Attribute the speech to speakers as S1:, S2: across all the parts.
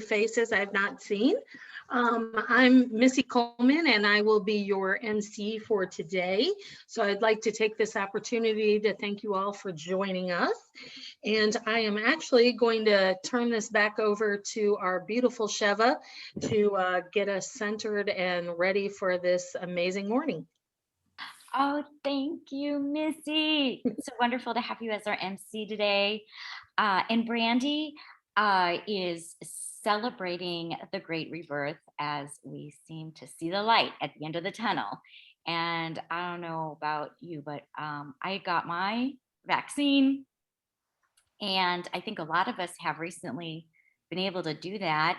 S1: faces I've not seen. I'm Missy Coleman, and I will be your MC for today. So I'd like to take this opportunity to thank you all for joining us. And I am actually going to turn this back over to our beautiful Sheva to get us centered and ready for this amazing morning.
S2: Oh, thank you, Missy. It's so wonderful to have you as our MC today. And Brandy is celebrating the great rebirth as we seem to see the light at the end of the tunnel. And I don't know about you, but I got my vaccine. And I think a lot of us have recently been able to do that,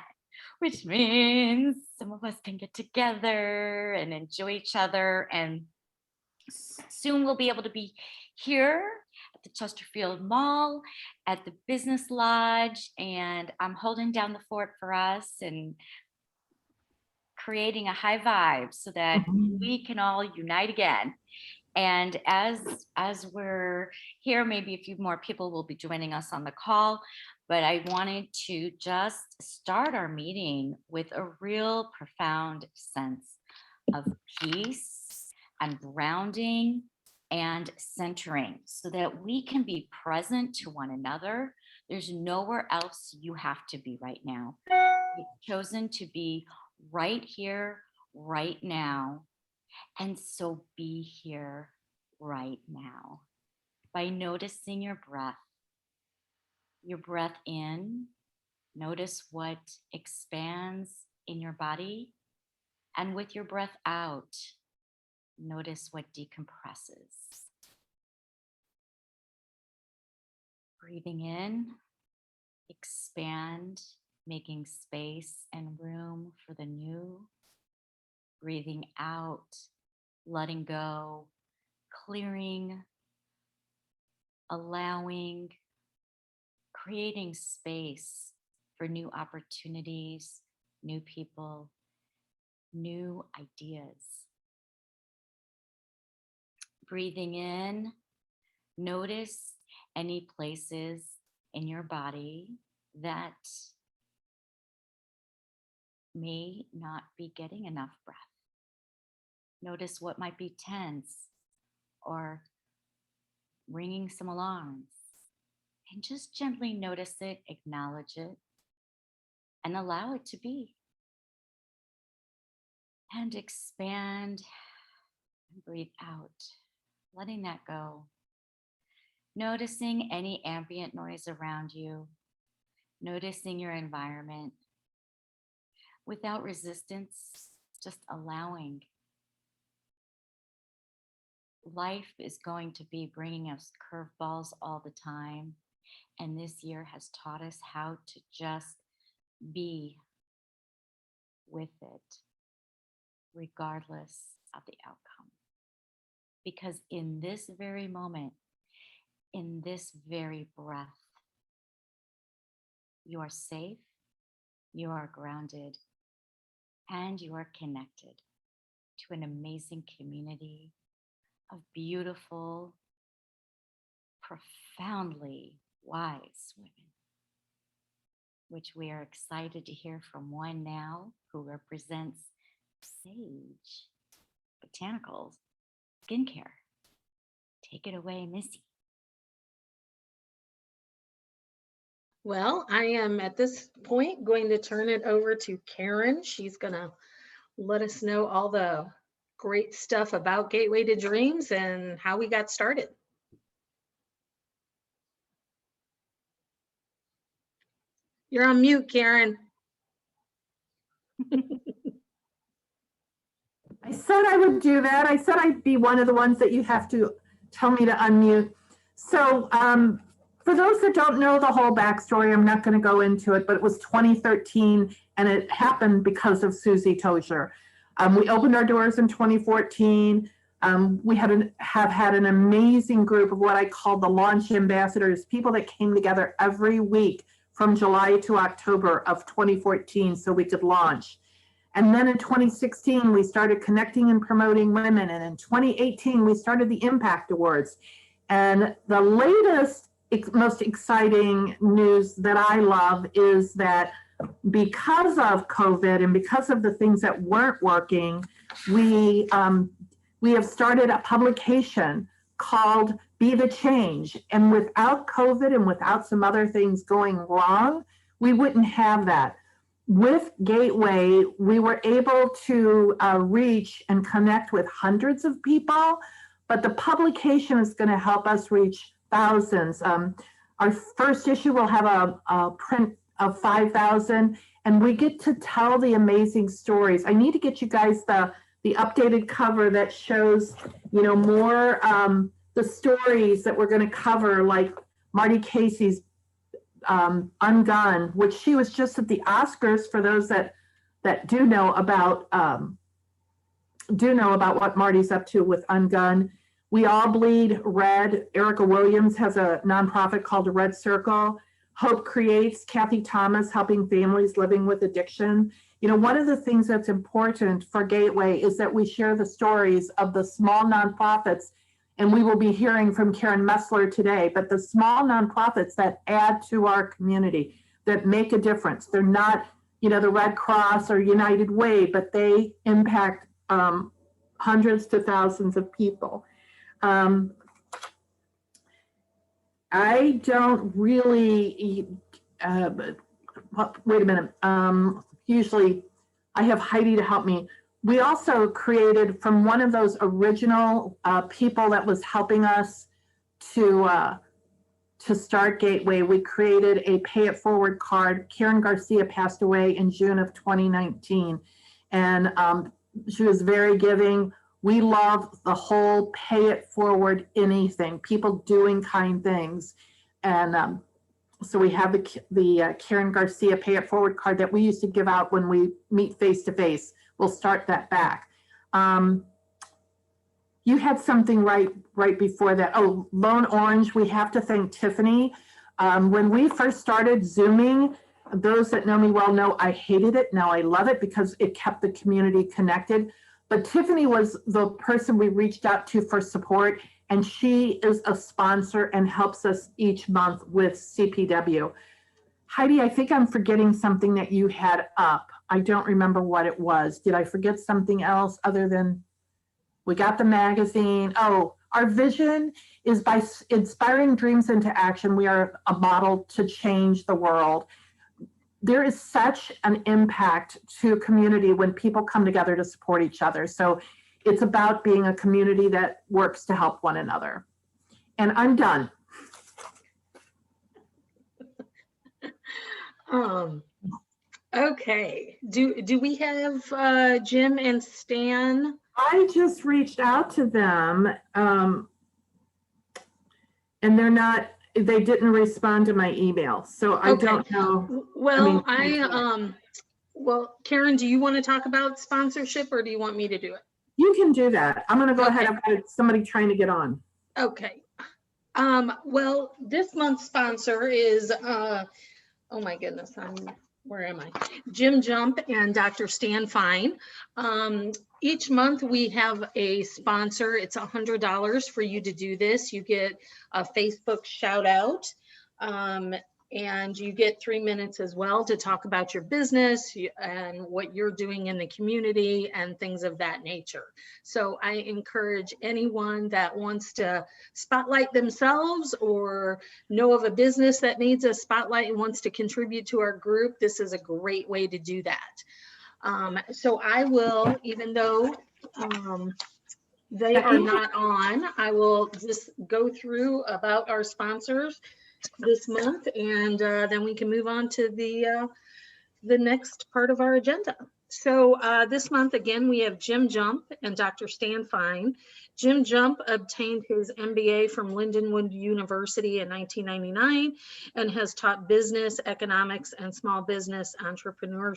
S2: which means some of us can get together and enjoy each other. And soon we'll be able to be here at the Chesterfield Mall, at the Business Lodge, and I'm holding down the fort for us and creating a high vibe so that we can all unite again. And as we're here, maybe a few more people will be joining us on the call, but I wanted to just start our meeting with a real profound sense of peace and grounding and centering so that we can be present to one another. There's nowhere else you have to be right now. You've chosen to be right here, right now. And so be here right now by noticing your breath in. Notice what expands in your body, and with your breath out, notice what decompresses. Breathing in, expand, making space and room for the new. Breathing out, letting go, clearing, allowing, creating space for new opportunities, new people, new ideas. Breathing in, notice any places in your body that may not be getting enough breath. Notice what might be tense or ringing some alarms. And just gently notice it, acknowledge it, and allow it to be. And expand and breathe out, letting that go. Noticing any ambient noise around you, noticing your environment without resistance, just allowing. Life is going to be bringing us curveballs all the time, and this year has taught us how to just be with it, regardless of the outcome. Because in this very moment, in this very breath, you are safe, you are grounded, and you are connected to an amazing community of beautiful, profoundly wise women, which we are excited to hear from one now who represents Sage Botanical Skincare. Take it away, Missy.
S1: Well, I am at this point going to turn it over to Karen. She's going to let us know all the great stuff about Gateway to Dreams and how we got started. You're on mute, Karen.
S3: I said I would do that. I said I'd be one of the ones that you have to tell me to unmute. So for those that don't know the whole backstory, I'm not going to go into it, but it was 2013 and it happened because of Susie Tozier. We opened our doors in 2014. We have had an amazing group of what I call the launch ambassadors, people that came together every week from July to October of 2014 so we could launch. And then in 2016, we started connecting and promoting women. And in 2018, we started the Impact Awards. And the latest, most exciting news that I love is that because of COVID and because of the things that weren't working, we have started a publication called Be the Change. And without COVID and without some other things going wrong, we wouldn't have that. With Gateway, we were able to reach and connect with hundreds of people, but the publication is going to help us reach thousands. Our first issue will have a print of 5,000, and we get to tell the amazing stories. I need to get you guys the updated cover that shows, more the stories that we're going to cover, like Marty Casey's Undone, which she was just at the Oscars, for those that do know about what Marty's up to with Undone. We All Bleed Red. Erica Williams has a nonprofit called the Red Circle. Hope Creates, Kathy Thomas, helping families living with addiction. One of the things that's important for Gateway is that we share the stories of the small nonprofits, and we will be hearing from Karen Messler today, but the small nonprofits that add to our community, that make a difference. They're not, the Red Cross or United Way, but they impact hundreds to thousands of people. I don't really, wait a minute. Usually I have Heidi to help me. We also created, from one of those original people that was helping us to start Gateway, we created a Pay It Forward card. Karen Garcia passed away in June of 2019. And she was very giving. We love the whole Pay It Forward anything, people doing kind things. And so we have the Karen Garcia Pay It Forward card that we used to give out when we meet face to face. We'll start that back. You had something right before that. Oh, Lone Orange, we have to thank Tiffany. When we first started Zooming, those that know me well know I hated it. Now I love it because it kept the community connected. But Tiffany was the person we reached out to for support, and she is a sponsor and helps us each month with CPW. Heidi, I think I'm forgetting something that you had up. I don't remember what it was. Did I forget something else other than we got the magazine? Oh, our vision is by inspiring dreams into action. We are a model to change the world. There is such an impact to community when people come together to support each other. So it's about being a community that works to help one another. And I'm done.
S1: Okay. Do we have Jim and Stan?
S3: I just reached out to them, and they didn't respond to my email. So I don't know.
S1: Well, well, Karen, do you want to talk about sponsorship, or do you want me to do it?
S3: You can do that. I'm going to go ahead. I've got somebody trying to get on.
S1: Okay. Well, this month's sponsor is, oh my goodness, where am I? Jim Jump and Dr. Stan Fine. Each month we have a sponsor. It's $100 for you to do this. You get a Facebook shout out. And you get 3 minutes as well to talk about your business and what you're doing in the community and things of that nature. So I encourage anyone that wants to spotlight themselves or know of a business that needs a spotlight and wants to contribute to our group, this is a great way to do that. So I will, even though they are not on, I will just go through about our sponsors this month, and then we can move on to the next part of our agenda. So this month, again, we have Jim Jump and Dr. Stan Fine. Jim Jump obtained his MBA from Lindenwood University in 1999 and has taught business, economics, and small business entrepreneurship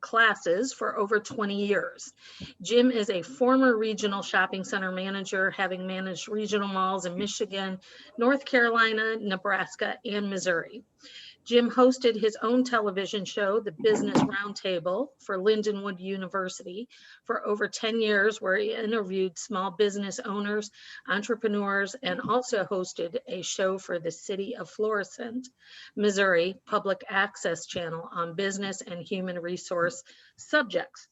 S1: classes for over 20 years. Jim is a former regional shopping center manager, having managed regional malls in Michigan, North Carolina, Nebraska, and Missouri. Jim hosted his own television show, The Business Roundtable, for Lindenwood University for over 10 years, where he interviewed small business owners, entrepreneurs, and also hosted a show for the City of Florissant, Missouri Public Access Channel on business and human resource subjects.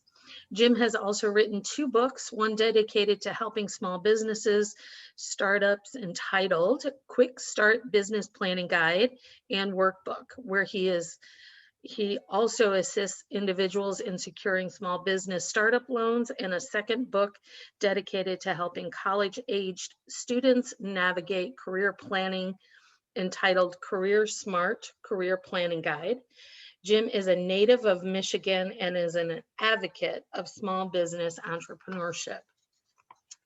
S1: Jim has also written 2 books, one dedicated to helping small businesses, startups, entitled Quick Start Business Planning Guide and Workbook, where he also assists individuals in securing small business startup loans, and a second book dedicated to helping college-aged students navigate career planning, entitled Career Smart Career Planning Guide. Jim is a native of Michigan and is an advocate of small business entrepreneurship.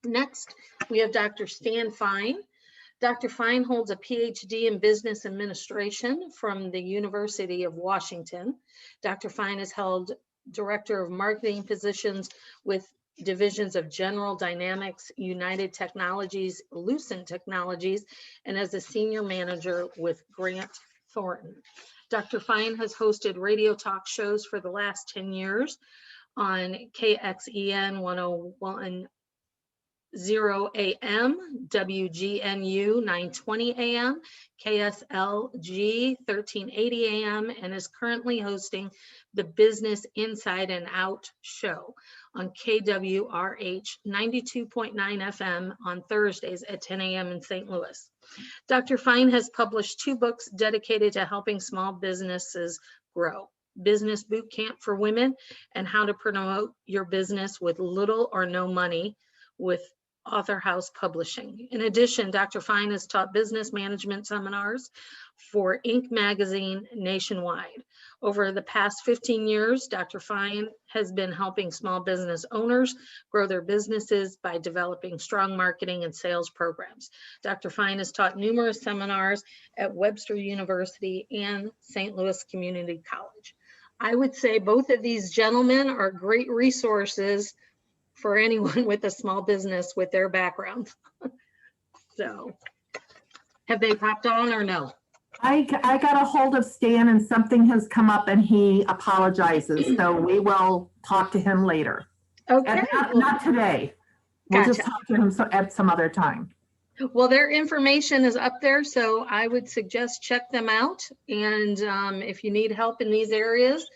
S1: Next, we have Dr. Stan Fine. Dr. Fine holds a PhD in business administration from the University of Washington. Dr. Fine has held director of marketing positions with divisions of General Dynamics, United Technologies, Lucent Technologies, and as a senior manager with Grant Thornton. Dr. Fine has hosted radio talk shows for the last 10 years on KXEN 101.0 AM, WGNU 920 AM, KSLG 1380 AM, and is currently hosting the Business Inside and Out show on KWRH 92.9 FM on Thursdays at 10 AM in St. Louis. Dr. Fine has published 2 books dedicated to helping small businesses grow: Business Boot Camp for Women and How to Promote Your Business with Little or No Money, with Author House Publishing. In addition, Dr. Fine has taught business management seminars for Inc. magazine nationwide. Over the past 15 years, Dr. Fine has been helping small business owners grow their businesses by developing strong marketing and sales programs. Dr. Fine has taught numerous seminars at Webster University and St. Louis Community College. I would say both of these gentlemen are great resources for anyone with a small business with their background. So, have they popped on or no?
S3: I got a hold of Stan and something has come up and he apologizes. So we will talk to him later.
S1: Okay.
S3: Not today. We'll just
S1: Gotcha.
S3: talk to him at some other time.
S1: Well, their information is up there, so I would suggest check them out. And if you need help in these areas,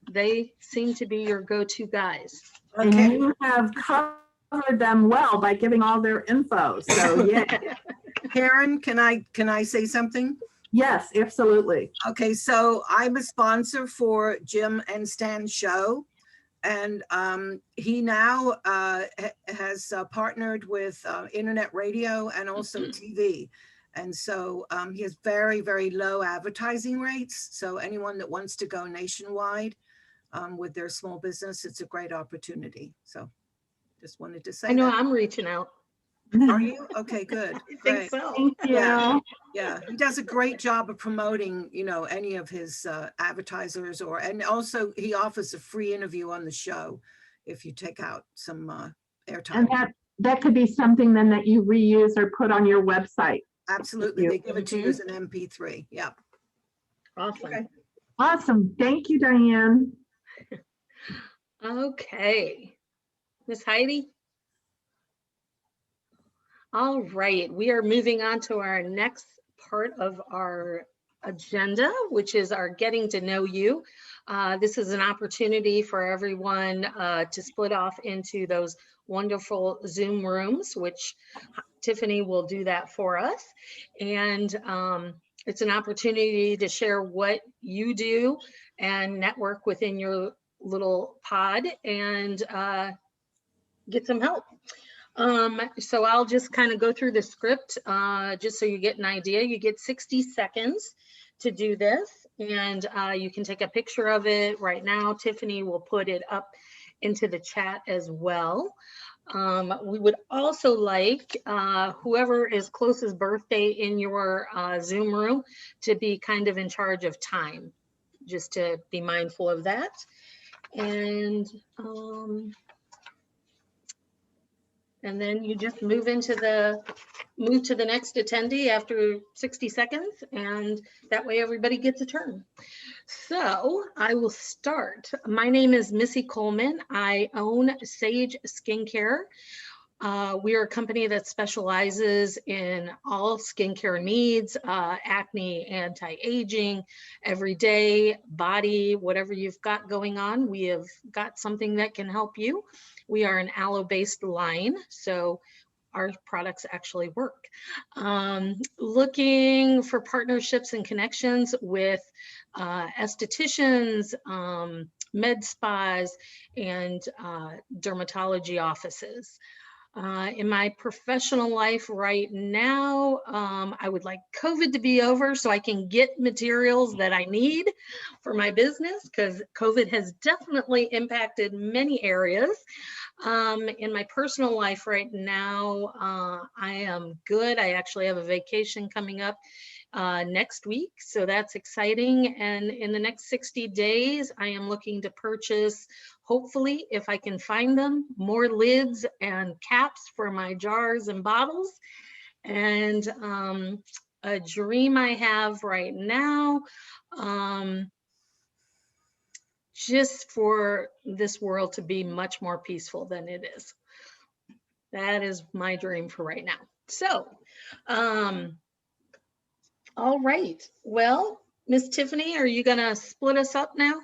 S1: they seem to be your go-to guys.
S3: And you have covered them well by giving all their info. So yeah.
S4: Karen, can I say something?
S3: Yes, absolutely.
S4: Okay, so I'm a sponsor for Jim and Stan's show, and he now has partnered with internet radio and also TV. And so he has very, very low advertising rates. So anyone that wants to go nationwide with their small business, it's a great opportunity. So just wanted to say
S1: I know
S4: that.
S1: I'm reaching out.
S4: Are you? Okay, good.
S1: I think
S4: Great.
S1: so.
S3: Thank you.
S4: Yeah. Yeah, he does a great job of promoting, any of his advertisers, and also he offers a free interview on the show if you take out some airtime.
S3: And that could be something then that you reuse or put on your website.
S4: Absolutely, they give it to you as an MP3. Yeah.
S1: Awesome.
S4: Okay.
S3: Awesome. Thank you, Diane.
S1: Okay. Miss Heidi? All right, we are moving on to our next part of our agenda, which is our getting to know you. This is an opportunity for everyone to split off into those wonderful Zoom rooms, which Tiffany will do that for us. And it's an opportunity to share what you do and network within your little pod and get some help. So I'll just kind of go through the script just so you get an idea. You get 60 seconds to do this, and you can take a picture of it right now. Tiffany will put it up into the chat as well. We would also like whoever is closest birthday in your Zoom room to be kind of in charge of time, just to be mindful of that. And And then you just move to the next attendee after 60 seconds, and that way everybody gets a turn. So I will start. My name is Missy Coleman. I own Sage Skincare. We are a company that specializes in all skincare needs, acne, anti-aging, everyday, body, whatever you've got going on. We have got something that can help you. We are an aloe-based line, so our products actually work. Looking for partnerships and connections with estheticians, med spas, and dermatology offices. In my professional life right now, I would like COVID to be over so I can get materials that I need for my business, because COVID has definitely impacted many areas. In my personal life right now, I am good. I actually have a vacation coming up next week, so that's exciting. And in the next 60 days, I am looking to purchase, hopefully, if I can find them, more lids and caps for my jars and bottles. And a dream I have right now, just for this world to be much more peaceful than it is. That is my dream for right now. So, all right. Well, Miss Tiffany, are you gonna split us up now?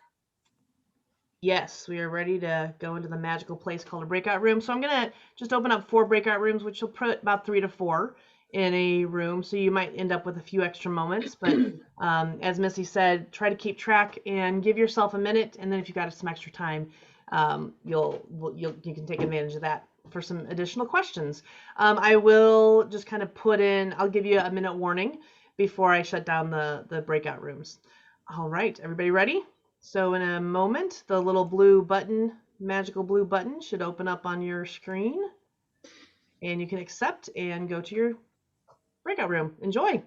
S5: Yes, we are ready to go into the magical place called a breakout room. So I'm going to just open up 4 breakout rooms, which will put about 3 to 4 in a room. So you might end up with a few extra moments. But as Missy said, try to keep track and give yourself a minute. And then if you've got some extra time, you can take advantage of that for some additional questions. I will just kind of I'll give you a minute warning before I shut down the breakout rooms. All right, everybody ready? So in a moment, the little blue button, magical blue button, should open up on your screen, and you can accept and go to your breakout room. Enjoy.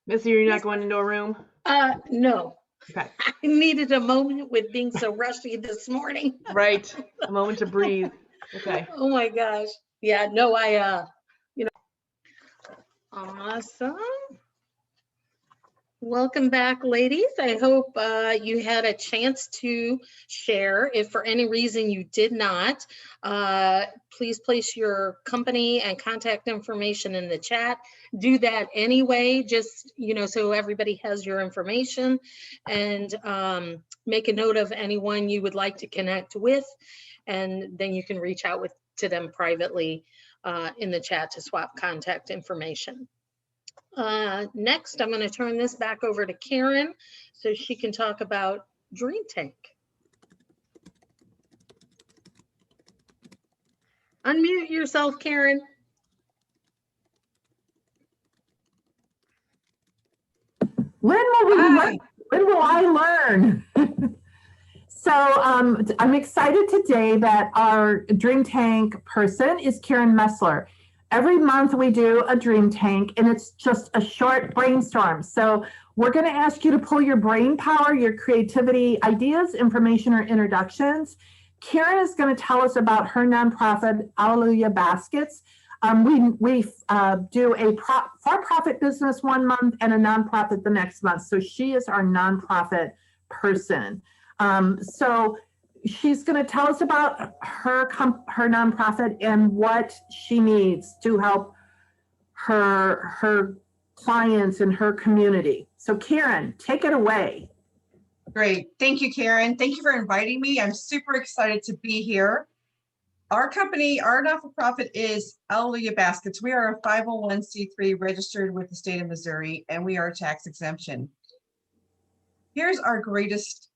S5: Missy, you're not going into a room?
S1: No.
S5: Okay.
S1: I needed a moment with being so rushy this morning.
S5: Right. A moment to breathe. Okay.
S1: Oh my gosh. Yeah, no, awesome. Welcome back, ladies. I hope you had a chance to share. If for any reason you did not, please place your company and contact information in the chat. Do that anyway, just, so everybody has your information, and make a note of anyone you would like to connect with, and then you can reach out to them privately in the chat to swap contact information. Next, I'm going to turn this back over to Karen so she can talk about Dream Tank. Unmute yourself, Karen.
S3: When will I learn? So I'm excited today that our Dream Tank person is Karen Messler. Every month we do a Dream Tank, and it's just a short brainstorm. So we're going to ask you to pull your brain power, your creativity, ideas, information, or introductions. Karen is going to tell us about her nonprofit, Alleluia Baskets. We do a for-profit business one month and a nonprofit the next month. So she is our nonprofit person. So she's going to tell us about her nonprofit and what she needs to help her clients and her community. So Karen, take it away.
S6: Great. Thank you, Karen. Thank you for inviting me. I'm super excited to be here. Our company, our not-for-profit is Alleluia Baskets. We are a 501c3 registered with the state of Missouri, and we are tax exemption. Here's our greatest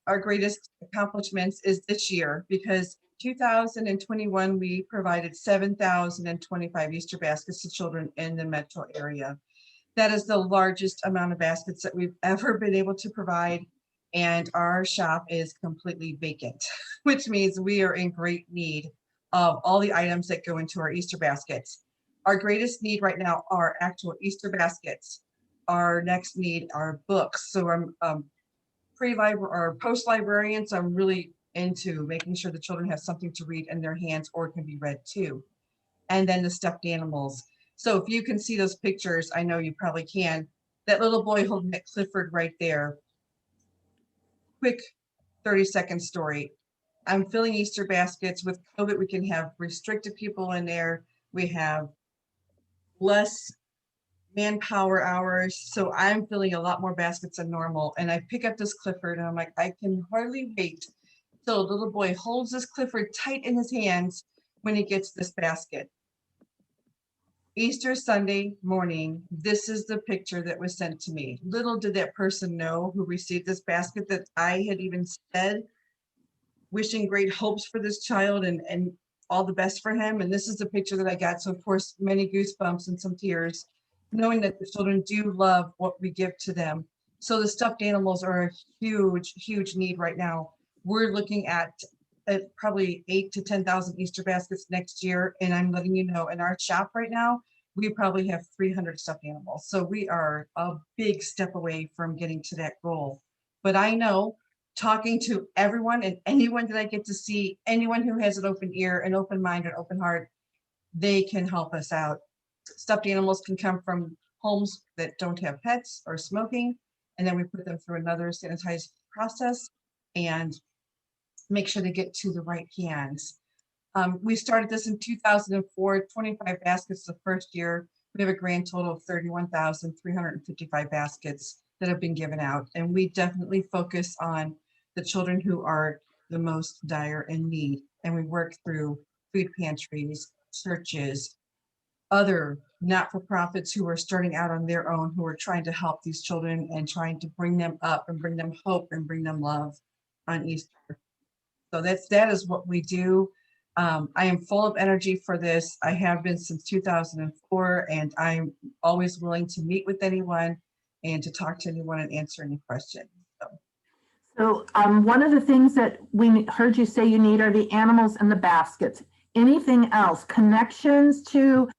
S6: accomplishments is this year, because 2021, we provided 7,025 Easter baskets to children in the metro area. That is the largest amount of baskets that we've ever been able to provide. and our shop is completely vacant, which means we are in great need of all the items that go into our Easter baskets. Our greatest need right now are actual Easter baskets. Our next need are books. So I'm pre-library or post-librarian, so I'm really into making sure the children have something to read in their hands or can be read too. And then the stuffed animals. So if you can see those pictures, I know you probably can, that little boy holding that Clifford right there. Quick 30-second story. I'm filling Easter baskets. With COVID, we can have restricted people in there. We have less manpower hours. So I'm filling a lot more baskets than normal. And I pick up this Clifford and I'm like, I can hardly wait till the little boy holds this Clifford tight in his hands when he gets this basket. Easter Sunday morning, this is the picture that was sent to me. Little did that person know who received this basket that I had even said, wishing great hopes for this child and all the best for him. And this is the picture that I got. So of course, many goosebumps and some tears, knowing that the children do love what we give to them. So the stuffed animals are a huge, huge need right now. We're looking at probably 8,000 to 10,000 Easter baskets next year. And I'm letting you know, in our shop right now, we probably have 300 stuffed animals. So we are a big step away from getting to that goal. But I know, talking to everyone and anyone that I get to see, anyone who has an open ear, an open mind, an open heart, they can help us out. Stuffed animals can come from homes that don't have pets or smoking, and then we put them through another sanitized process and make sure they get to the right hands. We started this in 2004, 25 baskets the first year. We have a grand total of 31,355 baskets that have been given out. And we definitely focus on the children who are the most dire in need. And we work through food pantries, churches, other not-for-profits who are starting out on their own, who are trying to help these children and trying to bring them up and bring them hope and bring them love on Easter. So that is what we do. I am full of energy for this. I have been since 2004, and I'm always willing to meet with anyone and to talk to anyone and answer any questions.
S3: So one of the things that we heard you say you need are the animals and the baskets. Anything else? Connections to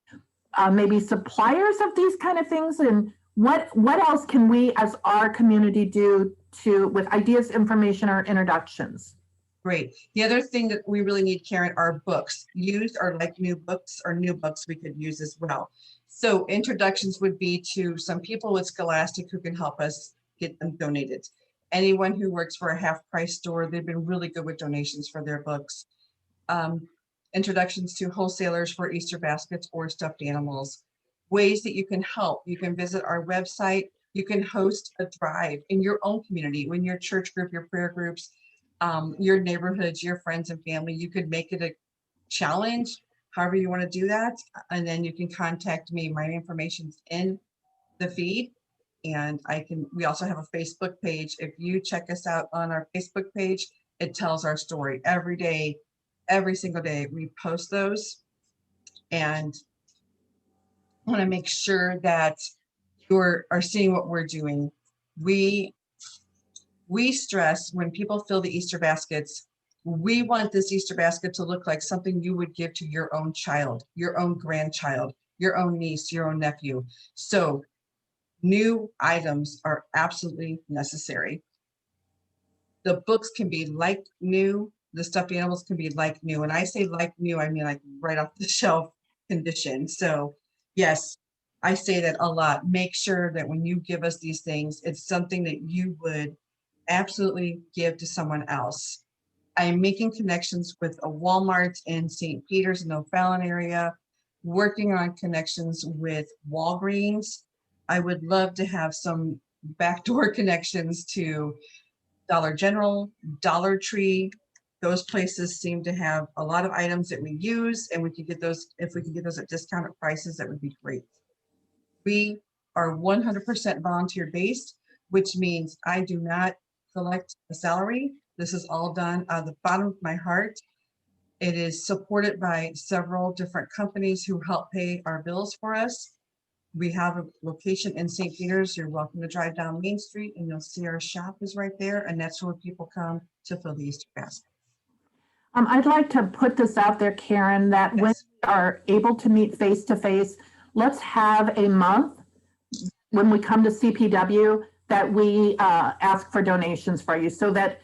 S3: maybe suppliers of these kind of things? And what else can we as our community do with ideas, information, or introductions?
S6: Great. The other thing that we really need, Karen, are books. Used or like new books, or new books we could use as well. So introductions would be to some people with Scholastic who can help us get them donated. Anyone who works for a half-price store, they've been really good with donations for their books. Introductions to wholesalers for Easter baskets or stuffed animals. Ways that you can help. You can visit our website. You can host a drive in your own community, when your church group, your prayer groups, your neighborhoods, your friends and family. You could make it a challenge, however you want to do that. And then you can contact me. My information's in the feed. And we also have a Facebook page. If you check us out on our Facebook page, it tells our story every day, every single day. We post those, and I want to make sure that you are seeing what we're doing. We stress when people fill the Easter baskets, we want this Easter basket to look like something you would give to your own child, your own grandchild, your own niece, your own nephew. So new items are absolutely necessary. The books can be like new, the stuffed animals can be like new. And I say like new, I mean like right off the shelf condition. So yes, I say that a lot. Make sure that when you give us these things, it's something that you would absolutely give to someone else. I am making connections with a Walmart in St. Peter's in the O'Fallon area, working on connections with Walgreens. I would love to have some backdoor connections to Dollar General, Dollar Tree. Those places seem to have a lot of items that we use, and we could get those, if we could get those at discounted prices, that would be great. We are 100% volunteer based, which means I do not collect a salary. This is all done out of the bottom of my heart. It is supported by several different companies who help pay our bills for us. We have a location in St. Peter's. You're welcome to drive down Main Street and you'll see our shop is right there. And that's where people come to fill the Easter basket.
S3: I'd like to put this out there, Karen, that when
S6: Yes.
S3: we are able to meet face to face, let's have a month when we come to CPW that we ask for donations for you so that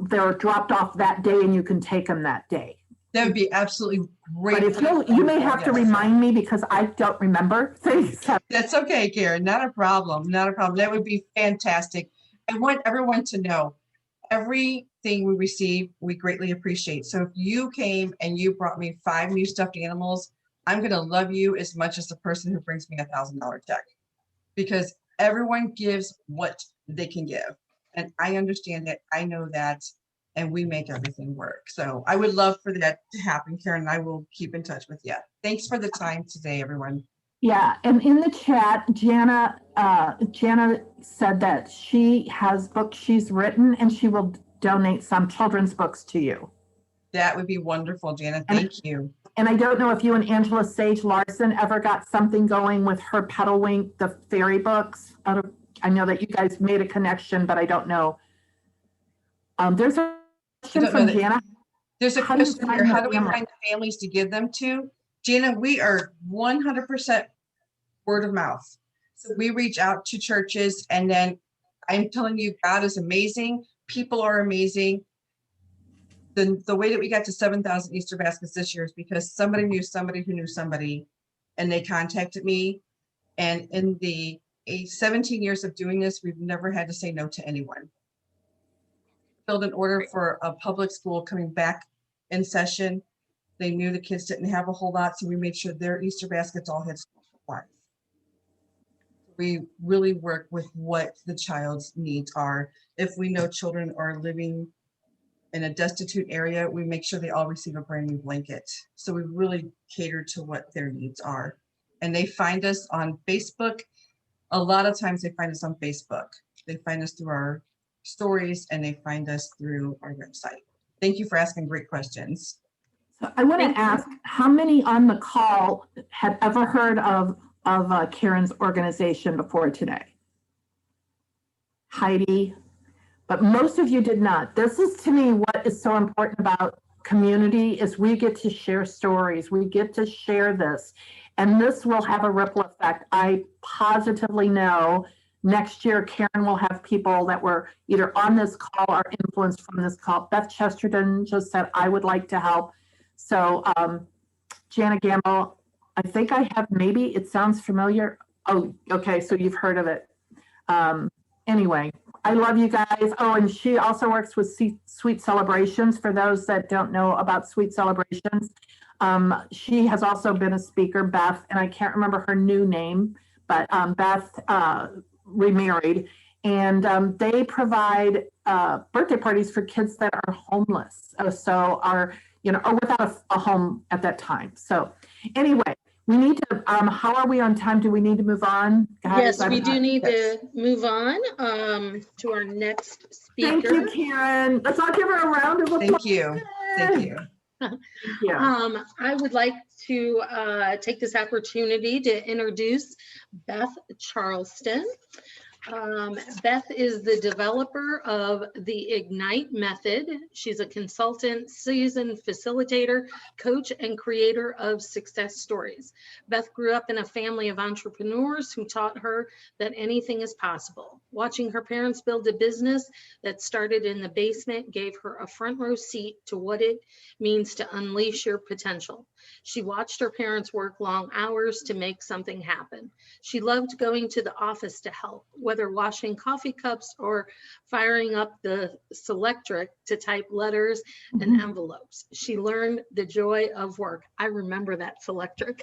S3: they're dropped off that day and you can take them that day.
S6: That would be absolutely great.
S3: But if you may have to
S6: Yes.
S3: remind me because I don't remember things.
S6: That's okay, Karen. Not a problem. Not a problem. That would be fantastic. I want everyone to know everything we receive, we greatly appreciate. So if you came and you brought me 5 new stuffed animals, I'm going to love you as much as the person who brings me $1,000 check, because everyone gives what they can give. And I understand that. I know that. And we make everything work. So I would love for that to happen, Karen. And I will keep in touch with you. Thanks for the time today, everyone.
S3: Yeah, and in the chat, Jana said that she has books she's written and she will donate some children's books to you.
S6: That would be wonderful, Jana. Thank you.
S3: And I don't know if you and Angela Sage Larson ever got something going with her Petalwink, the fairy books. I know that you guys made a connection, but I don't know. There's a question from Jana.
S6: There's a
S3: How do you
S6: question here.
S3: find
S6: How
S3: the
S6: do we
S3: family?
S6: find the families to give them to? Jana, we are 100% word of mouth. So we reach out to churches, and then I'm telling you, God is amazing. People are amazing. The way that we got to 7,000 Easter baskets this year is because somebody knew somebody who knew somebody, and they contacted me. And in the 17 years of doing this, we've never had to say no to anyone. Filled an order for a public school coming back in session. They knew the kids didn't have a whole lot, so we made sure their Easter baskets all had school supplies. We really work with what the child's needs are. If we know children are living in a destitute area, we make sure they all receive a brand new blanket. So we really cater to what their needs are. And they find us on Facebook. A lot of times they find us on Facebook. They find us through our stories, and they find us through our website. Thank you for asking great questions.
S3: So I want to ask, how many on the call had ever heard of Karen's organization before today? Heidi, but most of you did not. This is, to me, what is so important about community is we get to share stories. We get to share this, and this will have a ripple effect. I positively know next year, Karen will have people that were either on this call or influenced from this call. Beth Chesterton just said, I would like to help. So Jana Gamble, I think I have, maybe it sounds familiar. Oh, okay, so you've heard of it. Anyway, I love you guys. Oh, and she also works with Sweet Celebrations. For those that don't know about Sweet Celebrations, she has also been a speaker, Beth, and I can't remember her new name, but Beth remarried, and they provide birthday parties for kids that are homeless, so are, or without a home at that time. So anyway, we need to, how are we on time? Do we need to move on?
S1: Yes, we do need to move on to our next speaker.
S3: Thank you, Karen. Let's all give her a round of applause.
S6: Thank you. Thank you.
S3: Thank you.
S1: I would like to take this opportunity to introduce Beth Charleston. Beth is the developer of the Ignite method. She's a consultant, seasoned facilitator, coach, and creator of success stories. Beth grew up in a family of entrepreneurs who taught her that anything is possible. Watching her parents build a business that started in the basement gave her a front row seat to what it means to unleash your potential. She watched her parents work long hours to make something happen. She loved going to the office to help, whether washing coffee cups or firing up the Selectric to type letters and envelopes. She learned the joy of work. I remember that Selectric.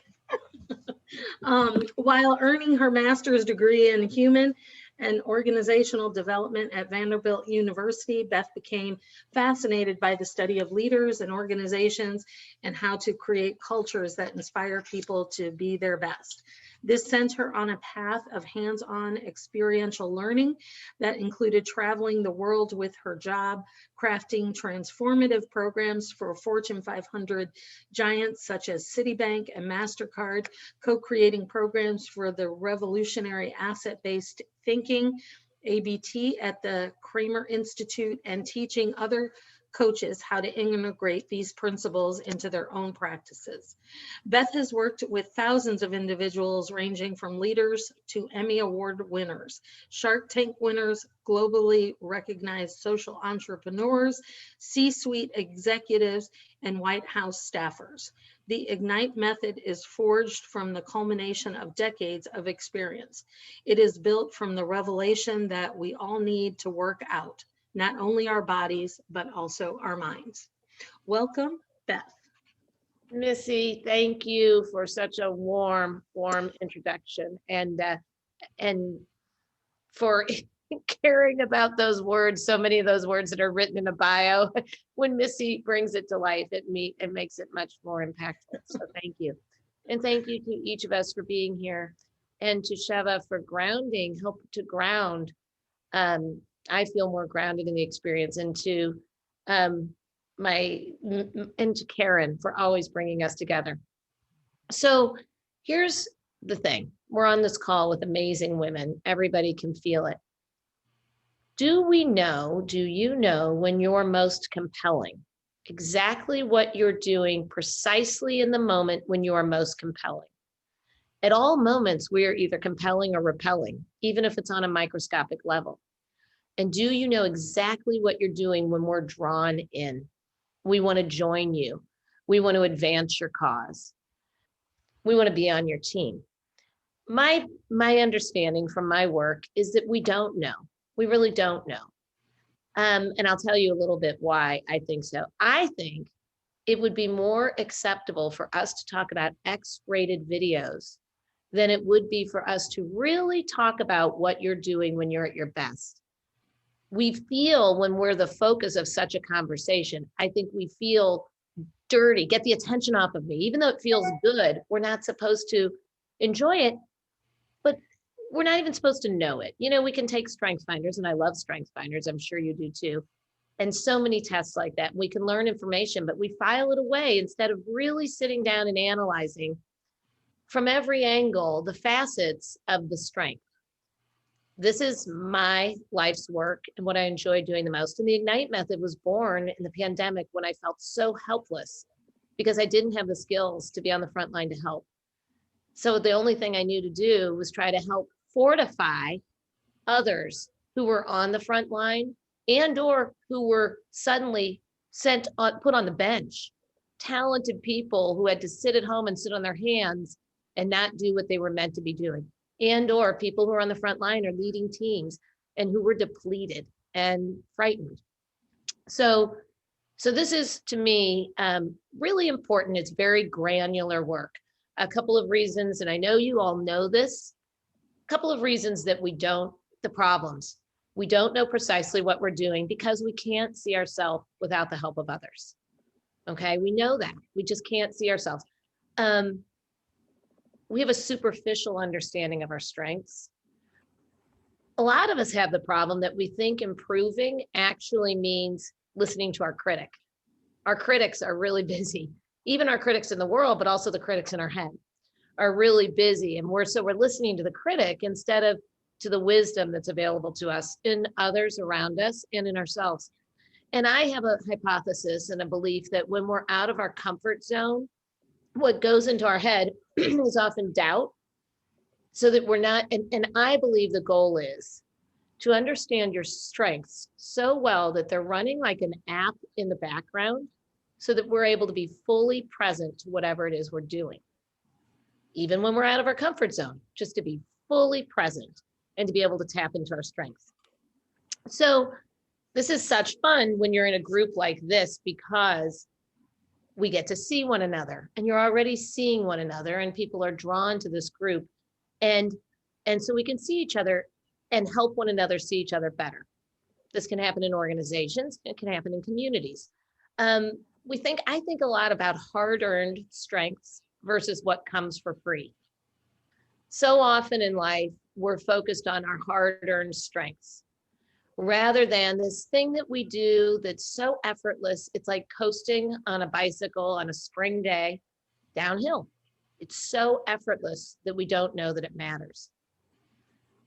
S1: While earning her master's degree in human and organizational development at Vanderbilt University, Beth became fascinated by the study of leaders and organizations and how to create cultures that inspire people to be their best. This sent her on a path of hands-on experiential learning that included traveling the world with her job, crafting transformative programs for Fortune 500 giants such as Citibank and MasterCard, co-creating programs for the revolutionary asset-based thinking, ABT, at the Kramer Institute, and teaching other coaches how to integrate these principles into their own practices. Beth has worked with thousands of individuals ranging from leaders to Emmy Award winners, Shark Tank winners, globally recognized social entrepreneurs, C-suite executives, and White House staffers. The Ignite method is forged from the culmination of decades of experience. It is built from the revelation that we all need to work out not only our bodies, but also our minds. Welcome, Beth.
S7: Missy, thank you for such a warm introduction, and for caring about those words, so many of those words that are written in a bio. When Missy brings it to life, it makes it much more impactful. So thank you. And thank you to each of us for being here, and to Sheva for grounding, help to ground. I feel more grounded in the experience, and to Karen for always bringing us together. So here's the thing. We're on this call with amazing women. Everybody can feel it. Do you know when you're most compelling? Exactly what you're doing precisely in the moment when you are most compelling. At all moments, we are either compelling or repelling, even if it's on a microscopic level. And do you know exactly what you're doing when we're drawn in? We want to join you. We want to advance your cause. We want to be on your team. My understanding from my work is that we don't know. We really don't know. And I'll tell you a little bit why I think so. I think it would be more acceptable for us to talk about X-rated videos than it would be for us to really talk about what you're doing when you're at your best. We feel, when we're the focus of such a conversation, I think we feel dirty, get the attention off of me. Even though it feels good, we're not supposed to enjoy it, but we're not even supposed to know it. You know, we can take strength finders, and I love strength finders. I'm sure you do too. And so many tests like that. We can learn information, but we file it away instead of really sitting down and analyzing from every angle the facets of the strength. This is my life's work and what I enjoy doing the most. And the Ignite method was born in the pandemic when I felt so helpless because I didn't have the skills to be on the front line to help. So the only thing I knew to do was try to help fortify others who were on the front line and or who were suddenly put on the bench. Talented people who had to sit at home and sit on their hands and not do what they were meant to be doing. And or people who are on the front line or leading teams and who were depleted and frightened. So this is, to me, really important. It's very granular work. A couple of reasons, and I know you all know this, a couple of reasons that we don't know precisely what we're doing because we can't see ourselves without the help of others. Okay, we know that. We just can't see ourselves. We have a superficial understanding of our strengths. A lot of us have the problem that we think improving actually means listening to our critic. Our critics are really busy. Even our critics in the world, but also the critics in our head are really busy. And we're listening to the critic instead of to the wisdom that's available to us in others around us and in ourselves. And I have a hypothesis and a belief that when we're out of our comfort zone, what goes into our head is often doubt, so that we're not, and I believe the goal is to understand your strengths so well that they're running like an app in the background so that we're able to be fully present to whatever it is we're doing. Even when we're out of our comfort zone, just to be fully present and to be able to tap into our strengths. So this is such fun when you're in a group like this because we get to see one another and you're already seeing one another and people are drawn to this group. And so we can see each other and help one another see each other better. This can happen in organizations. It can happen in communities. I think a lot about hard-earned strengths versus what comes for free. So often in life, we're focused on our hard-earned strengths rather than this thing that we do that's so effortless. It's like coasting on a bicycle on a spring day downhill. It's so effortless that we don't know that it matters.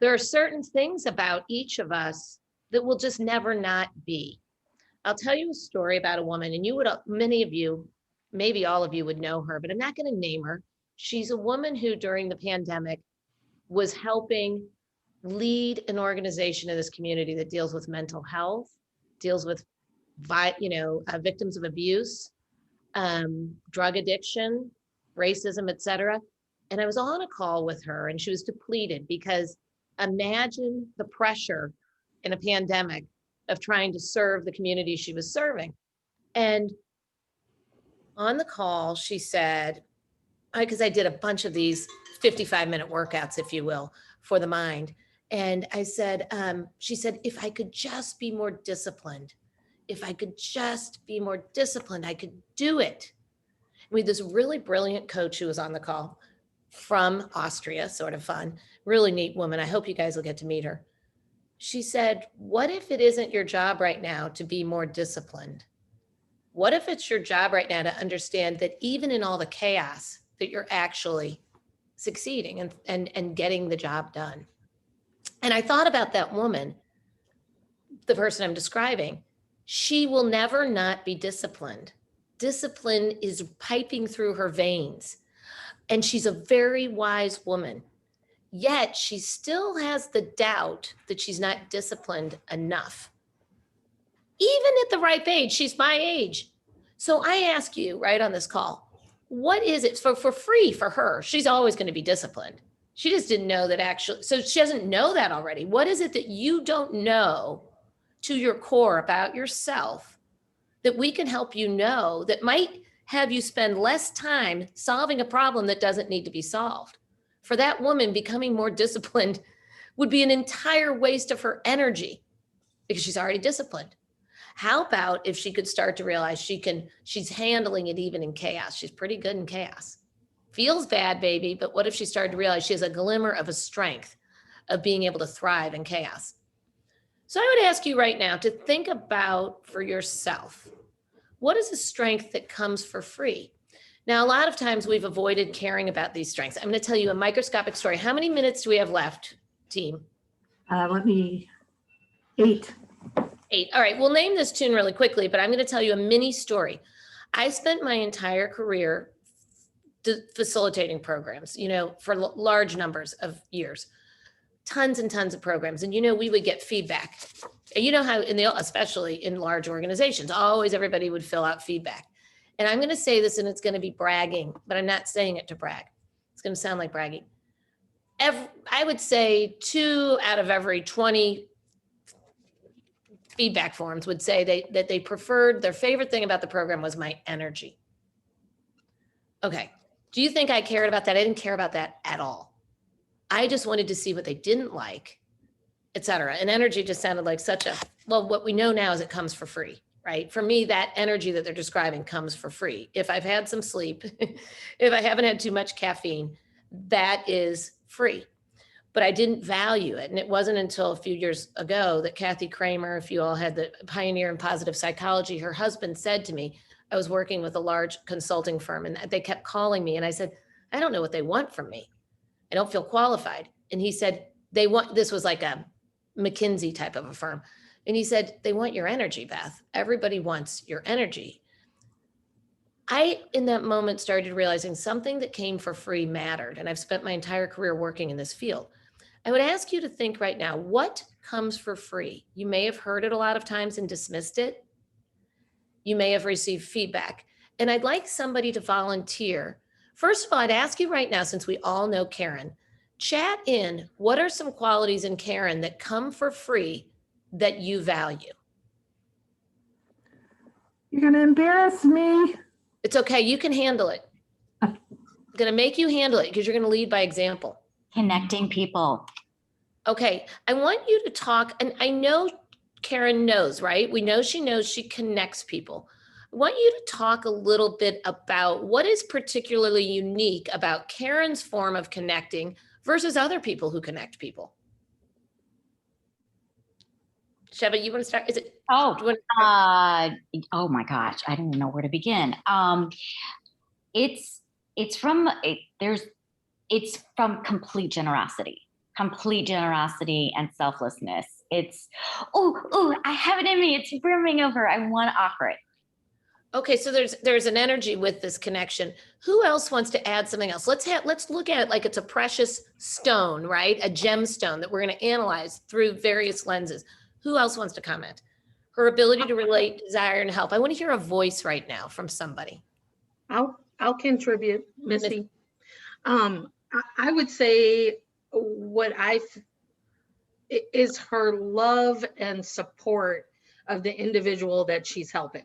S7: There are certain things about each of us that will just never not be. I'll tell you a story about a woman, and you would, many of you, maybe all of you would know her, but I'm not going to name her. She's a woman who during the pandemic was helping lead an organization in this community that deals with mental health, deals with, victims of abuse, drug addiction, racism, et cetera. And I was on a call with her and she was depleted because imagine the pressure in a pandemic of trying to serve the community she was serving. And on the call, she said, because I did a bunch of these 55-minute workouts, if you will, for the mind. And I said, she said, if I could just be more disciplined, if I could just be more disciplined, I could do it. We had this really brilliant coach who was on the call from Austria, sort of fun, really neat woman. I hope you guys will get to meet her. She said, what if it isn't your job right now to be more disciplined? What if it's your job right now to understand that even in all the chaos, that you're actually succeeding and getting the job done? And I thought about that woman, the person I'm describing. She will never not be disciplined. Discipline is piping through her veins. And she's a very wise woman. Yet she still has the doubt that she's not disciplined enough. Even at the ripe age, she's my age. So I ask you right on this call, what is it for free for her? She's always going to be disciplined. She just didn't know that actually, so she doesn't know that already. What is it that you don't know to your core about yourself that we can help you know that might have you spend less time solving a problem that doesn't need to be solved? For that woman, becoming more disciplined would be an entire waste of her energy because she's already disciplined. How about if she could start to realize she's handling it even in chaos? She's pretty good in chaos. Feels bad, baby, but what if she started to realize she has a glimmer of a strength of being able to thrive in chaos? So I would ask you right now to think about for yourself, what is a strength that comes for free? Now, a lot of times we've avoided caring about these strengths. I'm going to tell you a microscopic story. How many minutes do we have left, team?
S3: 8.
S7: 8. All right, we'll name this tune really quickly, but I'm going to tell you a mini story. I spent my entire career facilitating programs, for large numbers of years, tons and tons of programs. And, we would get feedback. And how especially in large organizations, always everybody would fill out feedback. And I'm going to say this and it's going to be bragging, but I'm not saying it to brag. It's going to sound like bragging. I would say 2 out of every 20 feedback forms would say that they preferred, their favorite thing about the program was my energy. Okay. Do you think I cared about that? I didn't care about that at all. I just wanted to see what they didn't like, et cetera. And energy just sounded like what we know now is it comes for free, right? For me, that energy that they're describing comes for free. If I've had some sleep, if I haven't had too much caffeine, that is free. But I didn't value it. And it wasn't until a few years ago that Kathy Kramer, if you all had the pioneer in positive psychology, her husband said to me, I was working with a large consulting firm and they kept calling me. And I said, I don't know what they want from me. I don't feel qualified. And he said, this was like a McKinsey type of a firm. And he said, they want your energy, Beth. Everybody wants your energy. I, in that moment, started realizing something that came for free mattered. And I've spent my entire career working in this field. I would ask you to think right now, what comes for free? You may have heard it a lot of times and dismissed it. You may have received feedback. And I'd like somebody to volunteer. First of all, I'd ask you right now, since we all know Karen, chat in, what are some qualities in Karen that come for free that you value?
S3: You're going to embarrass me.
S7: It's okay. You can handle it. I'm going to make you handle it because you're going to lead by example.
S2: Connecting people.
S7: Okay. I want you to talk, and I know Karen knows, right? We know she connects people. I want you to talk a little bit about what is particularly unique about Karen's form of connecting versus other people who connect people? Sheba, you want to start? Is it?
S2: Oh,
S7: do you want to start?
S2: oh my gosh, I don't even know where to begin. It's from it's from complete generosity and selflessness. It's I have it in me. It's brimming over. I want to offer it.
S7: Okay, so there's an energy with this connection. Who else wants to add something else? Let's look at it like it's a precious stone, right? A gemstone that we're going to analyze through various lenses. Who else wants to comment? Her ability to relate, desire, and help. I want to hear a voice right now from somebody.
S1: I'll contribute, Missy. I would say is her love and support of the individual that she's helping.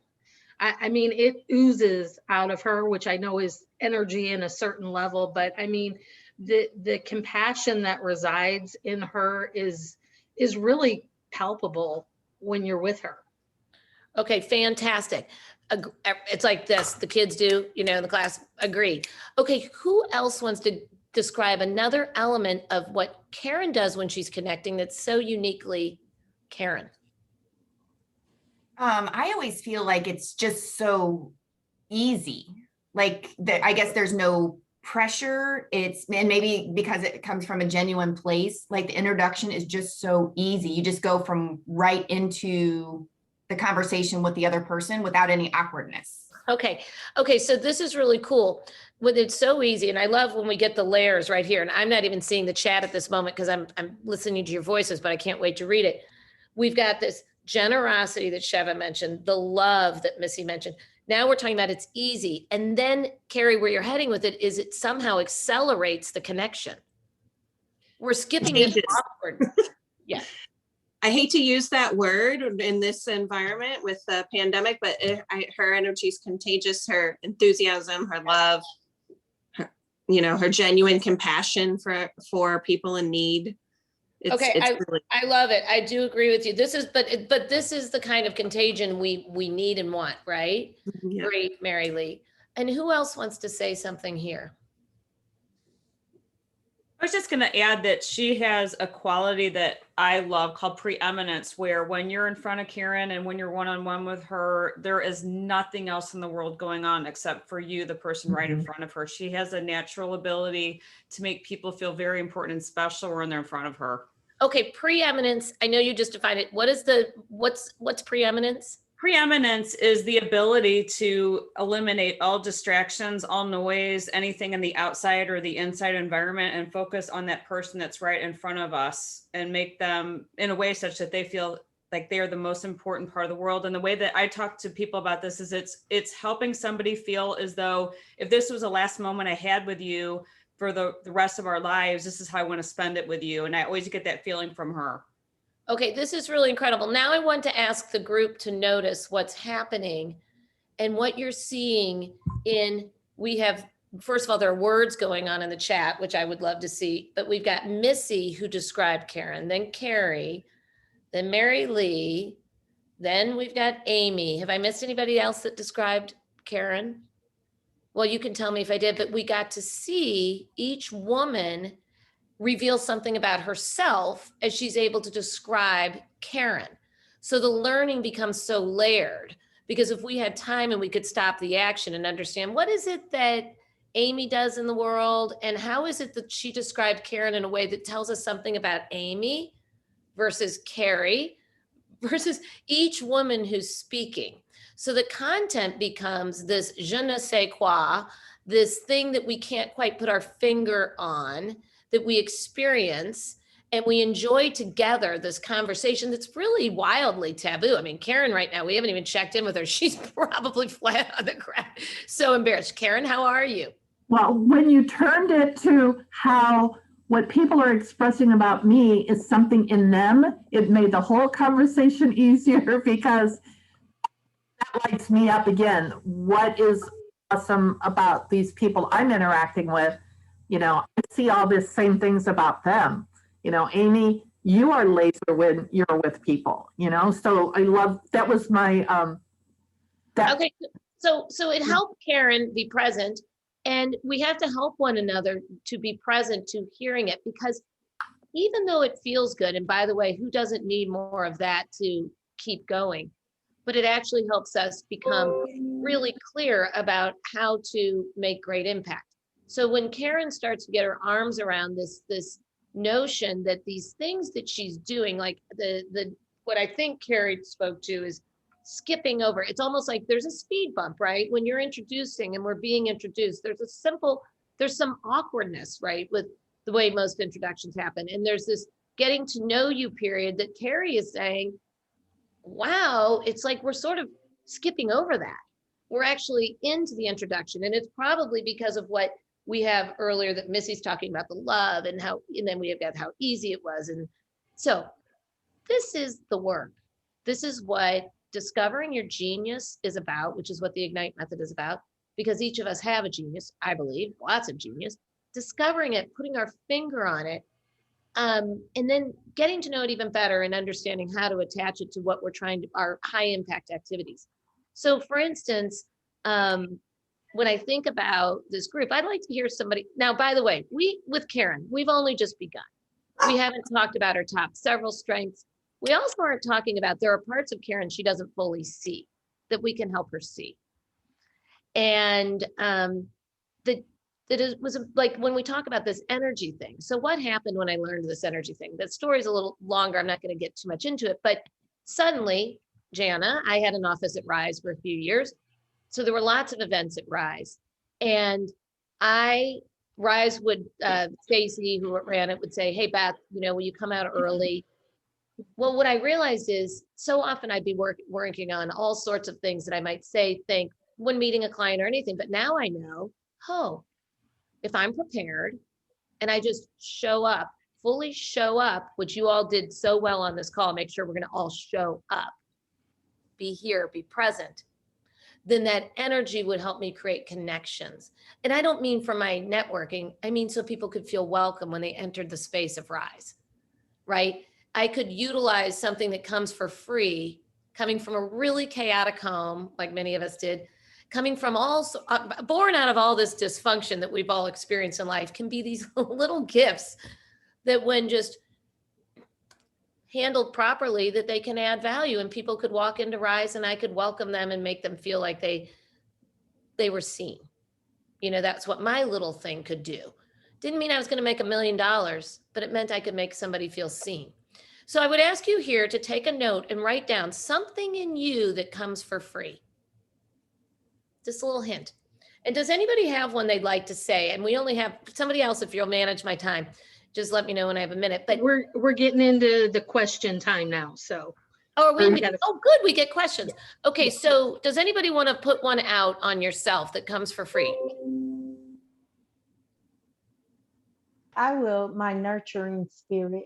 S1: I mean, it oozes out of her, which I know is energy in a certain level, but I mean, the compassion that resides in her is really palpable when you're with her.
S7: Okay, fantastic. It's like this, the kids do, in the class, agree. Okay, who else wants to describe another element of what Karen does when she's connecting that's so uniquely Karen?
S8: I always feel like it's just so easy. Like I guess there's no pressure. And maybe because it comes from a genuine place, like the introduction is just so easy. You just go from right into the conversation with the other person without any awkwardness.
S7: Okay, so this is really cool. When it's so easy, and I love when we get the layers right here, and I'm not even seeing the chat at this moment because I'm listening to your voices, but I can't wait to read it. We've got this generosity that Sheva mentioned, the love that Missy mentioned. Now we're talking about it's easy. And then, Carrie, where you're heading with it is it somehow accelerates the connection. We're skipping this awkward. Yeah.
S9: I hate to use that word in this environment with the pandemic, but her energy is contagious, her enthusiasm, her love, her genuine compassion for people in need.
S7: I love it. I do agree with you. This is, but this is the kind of contagion we need and want, right? Yeah. Great, Mary Lee. And who else wants to say something here?
S10: I was just going to add that she has a quality that I love called preeminence, where when you're in front of Karen and when you're one-on-one with her, there is nothing else in the world going on except for you, the person right in front of her. She has a natural ability to make people feel very important and special when they're in front of her.
S7: Okay, preeminence. I know you just defined it. What's preeminence?
S10: Preeminence is the ability to eliminate all distractions, all noise, anything in the outside or the inside environment, and focus on that person that's right in front of us and make them in a way such that they feel like they are the most important part of the world. And the way that I talk to people about this is it's helping somebody feel as though if this was the last moment I had with you for the rest of our lives, this is how I want to spend it with you. And I always get that feeling from her.
S7: Okay, this is really incredible. Now I want to ask the group to notice what's happening and what you're seeing we have, first of all, there are words going on in the chat, which I would love to see, but we've got Missy who described Karen, then Carrie, then Mary Lee, then we've got Amy. Have I missed anybody else that described Karen? Well, you can tell me if I did, but we got to see each woman reveal something about herself as she's able to describe Karen. So the learning becomes so layered, because if we had time and we could stop the action and understand what is it that Amy does in the world and how is it that she described Karen in a way that tells us something about Amy versus Carrie versus each woman who's speaking. So the content becomes this je ne sais quoi, this thing that we can't quite put our finger on, that we experience and we enjoy together this conversation that's really wildly taboo. I mean, Karen right now, we haven't even checked in with her. She's probably flat on the ground. So embarrassed. Karen, how are you?
S3: Well, when you turned it to how what people are expressing about me is something in them, it made the whole conversation easier because that lights me up again. What is awesome about these people I'm interacting with? I see all these same things about them. Amy, you are laser when you're with people, so I love, that was my,
S7: Okay, so it helped Karen be present And we have to help one another to be present to hearing it, because even though it feels good, and by the way, who doesn't need more of that to keep going? But it actually helps us become really clear about how to make great impact. So when Karen starts to get her arms around this notion that these things that she's doing, like the what I think Carrie spoke to is skipping over. It's almost like there's a speed bump, right? When you're introducing and we're being introduced, there's some awkwardness, right, with the way most introductions happen. And there's this getting to know you period that Carrie is saying, wow, it's like we're sort of skipping over that. We're actually into the introduction. And it's probably because of what we have earlier that Missy's talking about, the love and how, and then we have got how easy it was. And so this is the work. This is what discovering your genius is about, which is what the Ignite method is about, because each of us have a genius, I believe, lots of genius. Discovering it, putting our finger on it, and then getting to know it even better and understanding how to attach it to what we're trying to, our high impact activities. So for instance, when I think about this group, I'd like to hear somebody, now, by the way, with Karen, we've only just begun. We haven't talked about her top several strengths. We also aren't talking about, there are parts of Karen she doesn't fully see that we can help her see. And that it was like when we talk about this energy thing. So what happened when I learned this energy thing? That story's a little longer. I'm not going to get too much into it, but suddenly, Jana, I had an office at Rise for a few years. So there were lots of events at Rise. And Rise would, Stacy, who ran it, would say, hey, Beth, will you come out early? Well, what I realized is so often I'd be working on all sorts of things that I might say, think when meeting a client or anything. But now I know, if I'm prepared and I just show up, fully show up, which you all did so well on this call, make sure we're going to all show up, be here, be present, then that energy would help me create connections. And I don't mean for my networking, I mean so people could feel welcome when they entered the space of Rise, right? I could utilize something that comes for free, coming from a really chaotic home, like many of us did, coming from born out of all this dysfunction that we've all experienced in life, can be these little gifts that when just handled properly, that they can add value, and people could walk into Rise and I could welcome them and make them feel like they were seen. That's what my little thing could do. Didn't mean I was going to make $1 million, but it meant I could make somebody feel seen. So I would ask you here to take a note and write down something in you that comes for free. Just a little hint. And does anybody have one they'd like to say? And we only have somebody else, if you'll manage my time, just let me know when I have a minute. But
S1: we're getting into the question time now. So
S7: oh, good, we get questions. Okay, so does anybody want to put one out on yourself that comes for free?
S11: I will. My nurturing spirit.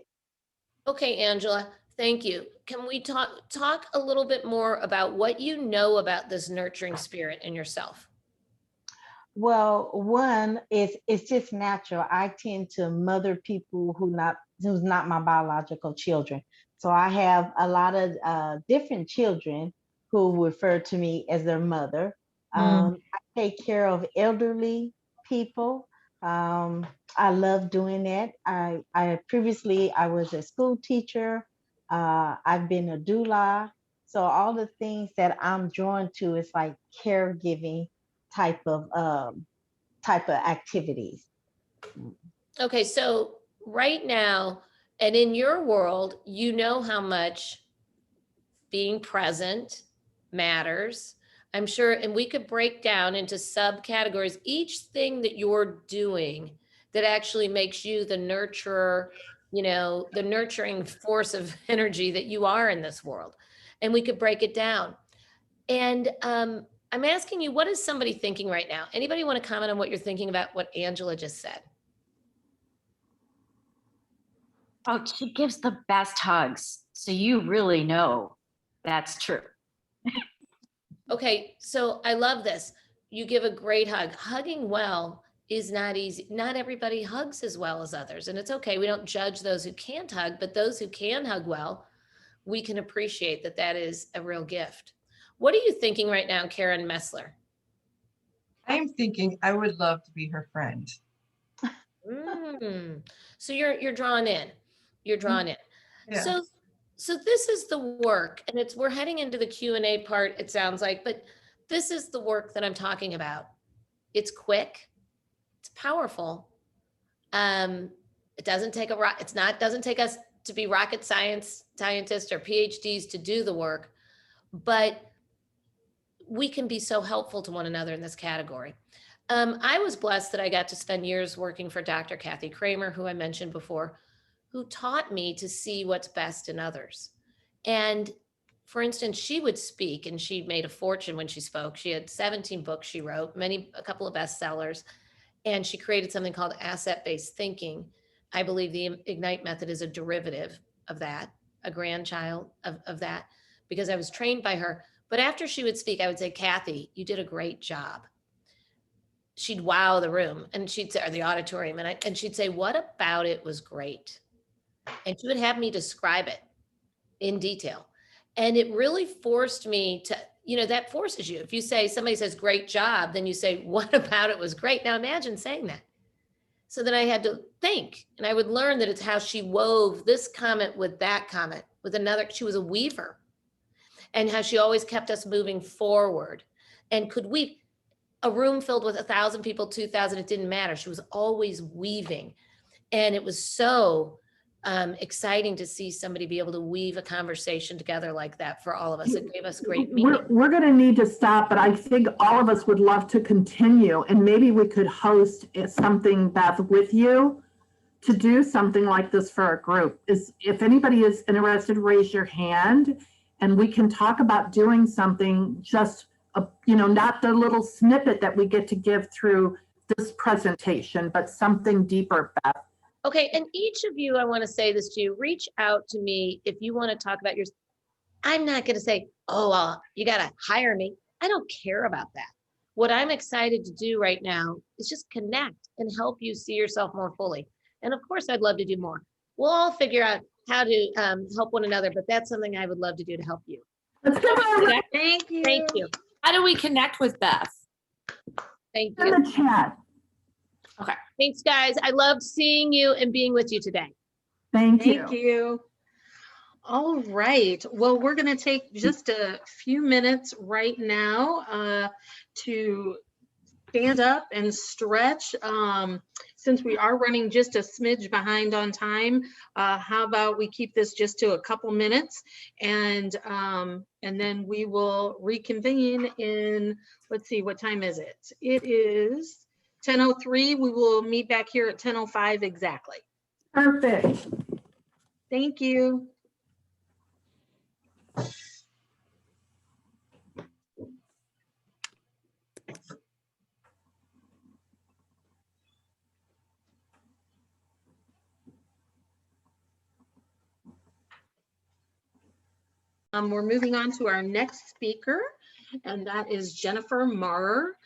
S7: Okay, Angela, thank you. Can we talk a little bit more about what you know about this nurturing spirit in yourself?
S11: Well, one is it's just natural. I tend to mother people who's not my biological children. So I have a lot of different children who refer to me as their mother. I take care of elderly people. I love doing that. I previously was a school teacher. I've been a doula. So all the things that I'm drawn to is like caregiving type of activities.
S7: Okay, so right now, and in your world, you know how much being present matters. I'm sure, and we could break down into subcategories, each thing that you're doing that actually makes you the nurturer, the nurturing force of energy that you are in this world. And we could break it down. And I'm asking you, what is somebody thinking right now? Anybody want to comment on what you're thinking about what Angela just said?
S2: Oh, she gives the best hugs. So you really know that's true.
S7: Okay, so I love this. You give a great hug. Hugging well is not easy. Not everybody hugs as well as others, and it's okay. We don't judge those who can't hug, but those who can hug well, we can appreciate that is a real gift. What are you thinking right now, Karen Messler?
S6: I am thinking I would love to be her friend.
S7: So you're drawn in. You're drawn in.
S6: Yeah.
S7: So this is the work, and we're heading into the Q&A part, it sounds like, but this is the work that I'm talking about. It's quick, it's powerful. It doesn't take doesn't take us to be rocket scientists or PhDs to do the work, but we can be so helpful to one another in this category. I was blessed that I got to spend years working for Dr. Kathy Kramer, who I mentioned before, who taught me to see what's best in others. And for instance, she would speak, and she made a fortune when she spoke. She had 17 books she wrote, a couple of bestsellers, and she created something called asset-based thinking. I believe the Ignite method is a derivative of that, a grandchild of that, because I was trained by her. But after she would speak, I would say, Kathy, you did a great job. She'd wow the room, and she'd say, or the auditorium, and she'd say, what about it was great? And she would have me describe it in detail. And it really forced me to, that forces you. If you say, somebody says, great job, then you say, what about it was great? Now imagine saying that. So then I had to think, and I would learn that it's how she wove this comment with that comment, with another. She was a weaver, and how she always kept us moving forward. And could weave a room filled with 1,000 people, 2,000, it didn't matter. She was always weaving. And it was so exciting to see somebody be able to weave a conversation together like that for all of us. It gave us great meaning.
S3: We're going to need to stop, but I think all of us would love to continue, and maybe we could host something, Beth, with you to do something like this for a group. If anybody is interested, raise your hand, and we can talk about doing something, just not the little snippet that we get to give through this presentation, but something deeper, Beth.
S7: Okay, and each of you, I want to say this to you, reach out to me if you want to talk about yours. I'm not going to say, you got to hire me. I don't care about that. What I'm excited to do right now is just connect and help you see yourself more fully. And of course, I'd love to do more. We'll all figure out how to help one another, but that's something I would love to do to help you.
S3: Let's give her
S1: Thank you.
S7: Thank you.
S10: How do we connect with Beth?
S7: Thank
S3: in
S7: you.
S3: the chat.
S10: Okay.
S7: Thanks, guys. I loved seeing you and being with you today.
S3: Thank you.
S1: Thank you. All right. Well, we're going to take just a few minutes right now to stand up and stretch. Since we are running just a smidge behind on time, how about we keep this just to a couple minutes, and then we will reconvene in, let's see, what time is it? It is 10:03. We will meet back here at 10:05 exactly.
S3: Perfect.
S1: Thank you. We're moving on to our next speaker, and that is Jennifer Maurer.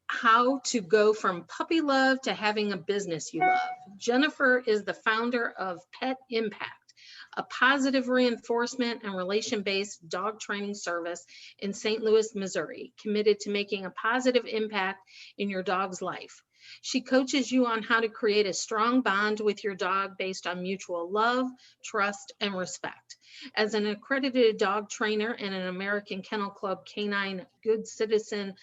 S1: How to go from puppy love to having a business you love. Jennifer is the founder of Pet Impact, a positive reinforcement and relation-based dog training service in St. Louis, Missouri, committed to making a positive impact in your dog's life. She coaches you on how to create a strong bond with your dog based on mutual love, trust, and respect. As an accredited dog trainer and an American Kennel Club Canine Good Citizen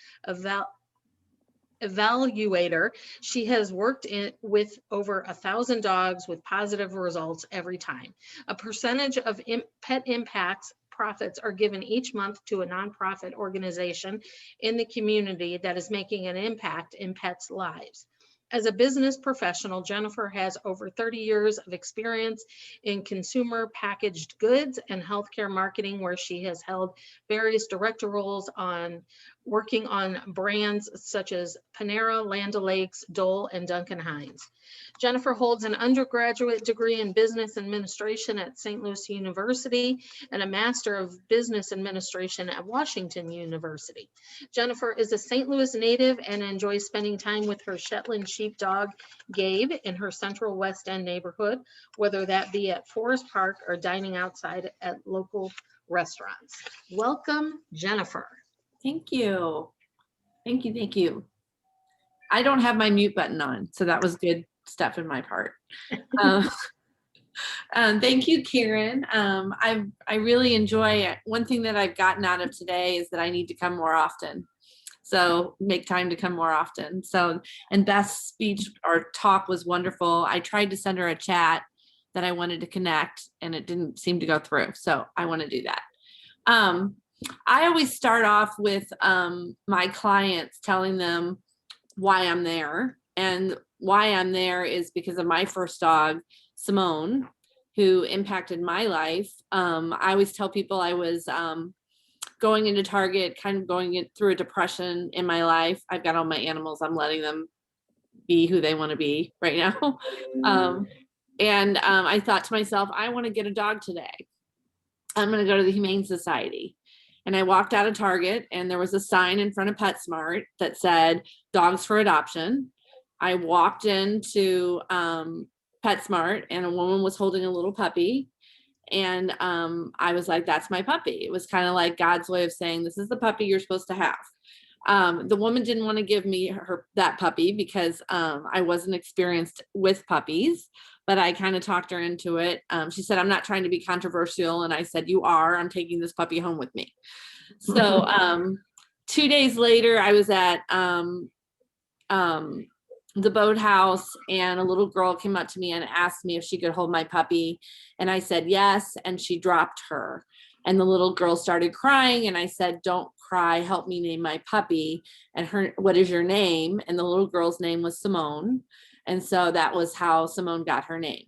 S1: evaluator, she has worked with over 1,000 dogs with positive results every time. A percentage of Pet Impact's profits are given each month to a nonprofit organization in the community that is making an impact in pets' lives. As a business professional, Jennifer has over 30 years of experience in consumer packaged goods and healthcare marketing, where she has held various director roles on working on brands such as Panera, Land O'Lakes, Dole, and Duncan Hines. Jennifer holds an undergraduate degree in business administration at St. Louis University and a Master of Business Administration at Washington University. Jennifer is a St. Louis native and enjoys spending time with her Shetland sheepdog, Gabe, in her Central West End neighborhood, whether that be at Forest Park or dining outside at local restaurants. Welcome, Jennifer.
S12: Thank you. Thank you. Thank you. I don't have my mute button on, so that was good stuff in my part. Thank you, Karen. I really enjoy it. One thing that I've gotten out of today is that I need to come more often. So make time to come more often. So, and Beth's speech or talk was wonderful. I tried to send her a chat that I wanted to connect and it didn't seem to go through. So I want to do that. I always start off with my clients telling them why I'm there. And why I'm there is because of my first dog, Simone, who impacted my life. I always tell people I was going into Target, kind of going through a depression in my life. I've got all my animals. I'm letting them be who they want to be right now. I thought to myself, I want to get a dog today. I'm going to go to the Humane Society. And I walked out of Target and there was a sign in front of PetSmart that said dogs for adoption. I walked into PetSmart and a woman was holding a little puppy. And I was like, that's my puppy. It was kind of like God's way of saying, this is the puppy you're supposed to have. The woman didn't want to give me that puppy because I wasn't experienced with puppies, but I kind of talked her into it. She said, I'm not trying to be controversial. And I said, you are. I'm taking this puppy home with me. So 2 days later, I was at the boathouse and a little girl came up to me and asked me if she could hold my puppy. And I said, yes. And she dropped her. And the little girl started crying. And I said, don't cry, help me name my puppy. And what is your name? And the little girl's name was Simone. And so that was how Simone got her name.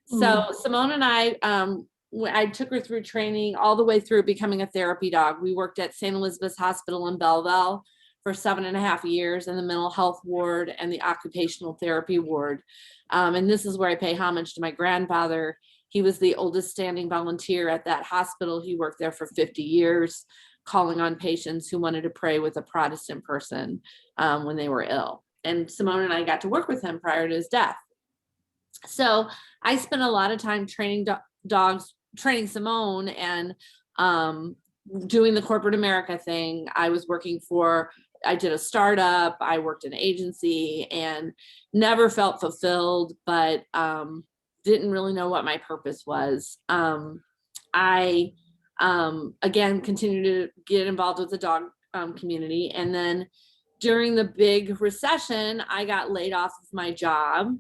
S12: So Simone and I took her through training all the way through becoming a therapy dog. We worked at St. Elizabeth's Hospital in Belleville for 7.5 years in the mental health ward and the occupational therapy ward. And this is where I pay homage to my grandfather. He was the oldest standing volunteer at that hospital. He worked there for 50 years, calling on patients who wanted to pray with a Protestant person when they were ill. And Simone and I got to work with him prior to his death. So I spent a lot of time training dogs, training Simone and doing the corporate America thing. I did a startup, I worked in an agency and never felt fulfilled, but didn't really know what my purpose was. I, again, continued to get involved with the dog community. And then during the big recession, I got laid off of my job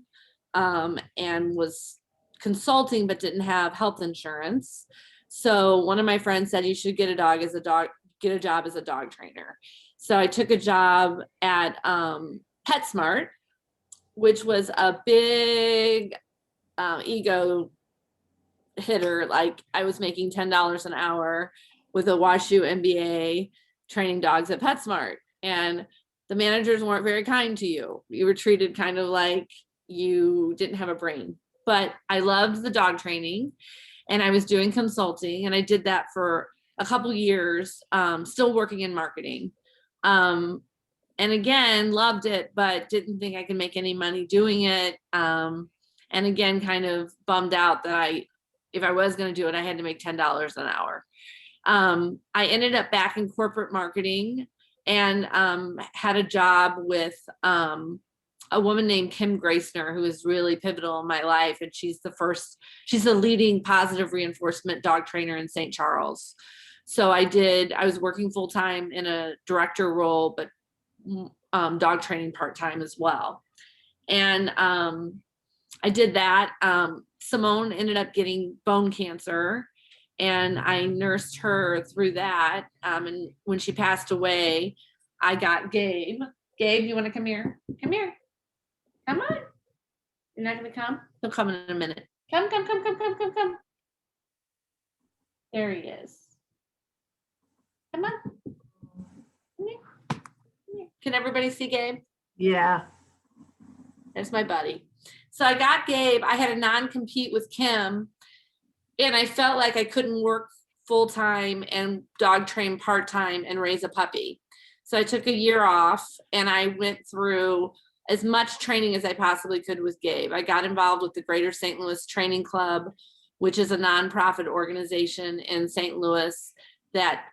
S12: and was consulting, but didn't have health insurance. So one of my friends said, you should get a job as a dog trainer. So I took a job at PetSmart, which was a big ego hitter. Like I was making $10 an hour with a WashU MBA training dogs at PetSmart. And the managers weren't very kind to you. You were treated kind of like you didn't have a brain. But I loved the dog training and I was doing consulting and I did that for a couple years, still working in marketing. And again, loved it, but didn't think I could make any money doing it. And again, kind of bummed out that if I was going to do it, I had to make $10 an hour. I ended up back in corporate marketing and had a job with a woman named Kim Gracener, who is really pivotal in my life. And she's the leading positive reinforcement dog trainer in St. Charles. So I was working full-time in a director role, but dog training part-time as well. And I did that. Simone ended up getting bone cancer and I nursed her through that. And when she passed away, I got Gabe. Gabe, you want to come here? Come here. Come on. You're not going to come? He'll come in a minute. Come. There he is. Come on. Come here. Come here. Can everybody see Gabe?
S3: Yeah.
S12: There's my buddy. So I got Gabe. I had a non-compete with Kim and I felt like I couldn't work full-time and dog train part-time and raise a puppy. So I took a year off and I went through as much training as I possibly could with Gabe. I got involved with the Greater St. Louis Training Club, which is a nonprofit organization in St. Louis that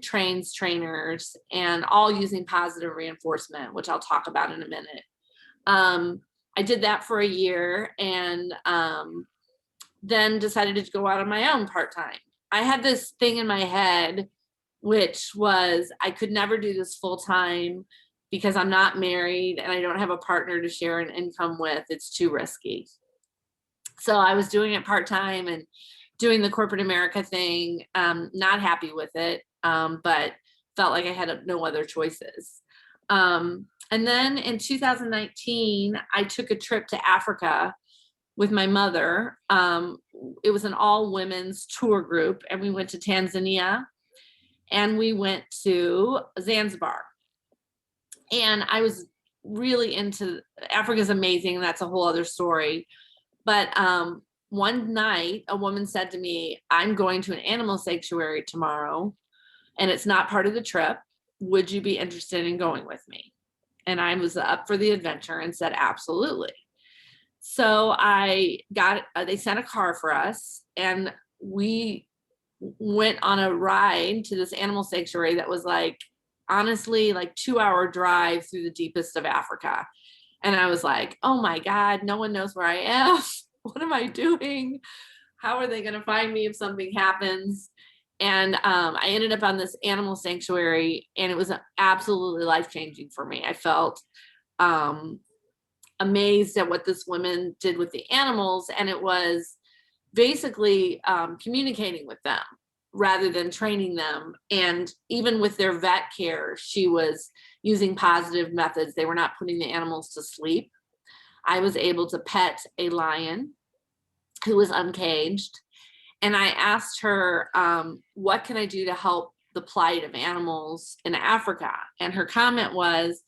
S12: trains trainers, and all using positive reinforcement, which I'll talk about in a minute. I did that for a year, and then decided to go out on my own part-time. I had this thing in my head, which was I could never do this full-time because I'm not married and I don't have a partner to share an income with. It's too risky. So I was doing it part-time and doing the corporate America thing, not happy with it, but felt like I had no other choices. And then in 2019, I took a trip to Africa with my mother. It was an all women's tour group, and we went to Tanzania and we went to Zanzibar. And I was really into Africa's amazing. And that's a whole other story. But one night, a woman said to me, I'm going to an animal sanctuary tomorrow, and it's not part of the trip. Would you be interested in going with me? And I was up for the adventure and said, absolutely. So they sent a car for us, and we went on a ride to this animal sanctuary that was honestly 2-hour drive through the deepest of Africa. And I was like, oh my God, no one knows where I am. What am I doing? How are they going to find me if something happens? And I ended up on this animal sanctuary, and it was absolutely life-changing for me. I felt amazed at what this woman did with the animals. And it was basically communicating with them rather than training them. And even with their vet care, she was using positive methods. They were not putting the animals to sleep. I was able to pet a lion who was uncaged. And I asked her, what can I do to help the plight of animals in Africa? And her comment was,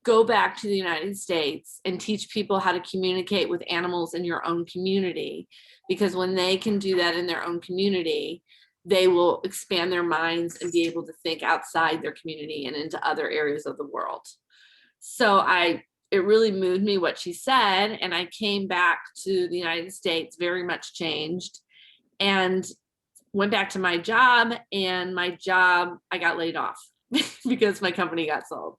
S12: go back to the United States and teach people how to communicate with animals in your own community. Because when they can do that in their own community, they will expand their minds and be able to think outside their community and into other areas of the world. So it really moved me what she said. And I came back to the United States very much changed, and went back to my job. And my job, I got laid off because my company got sold.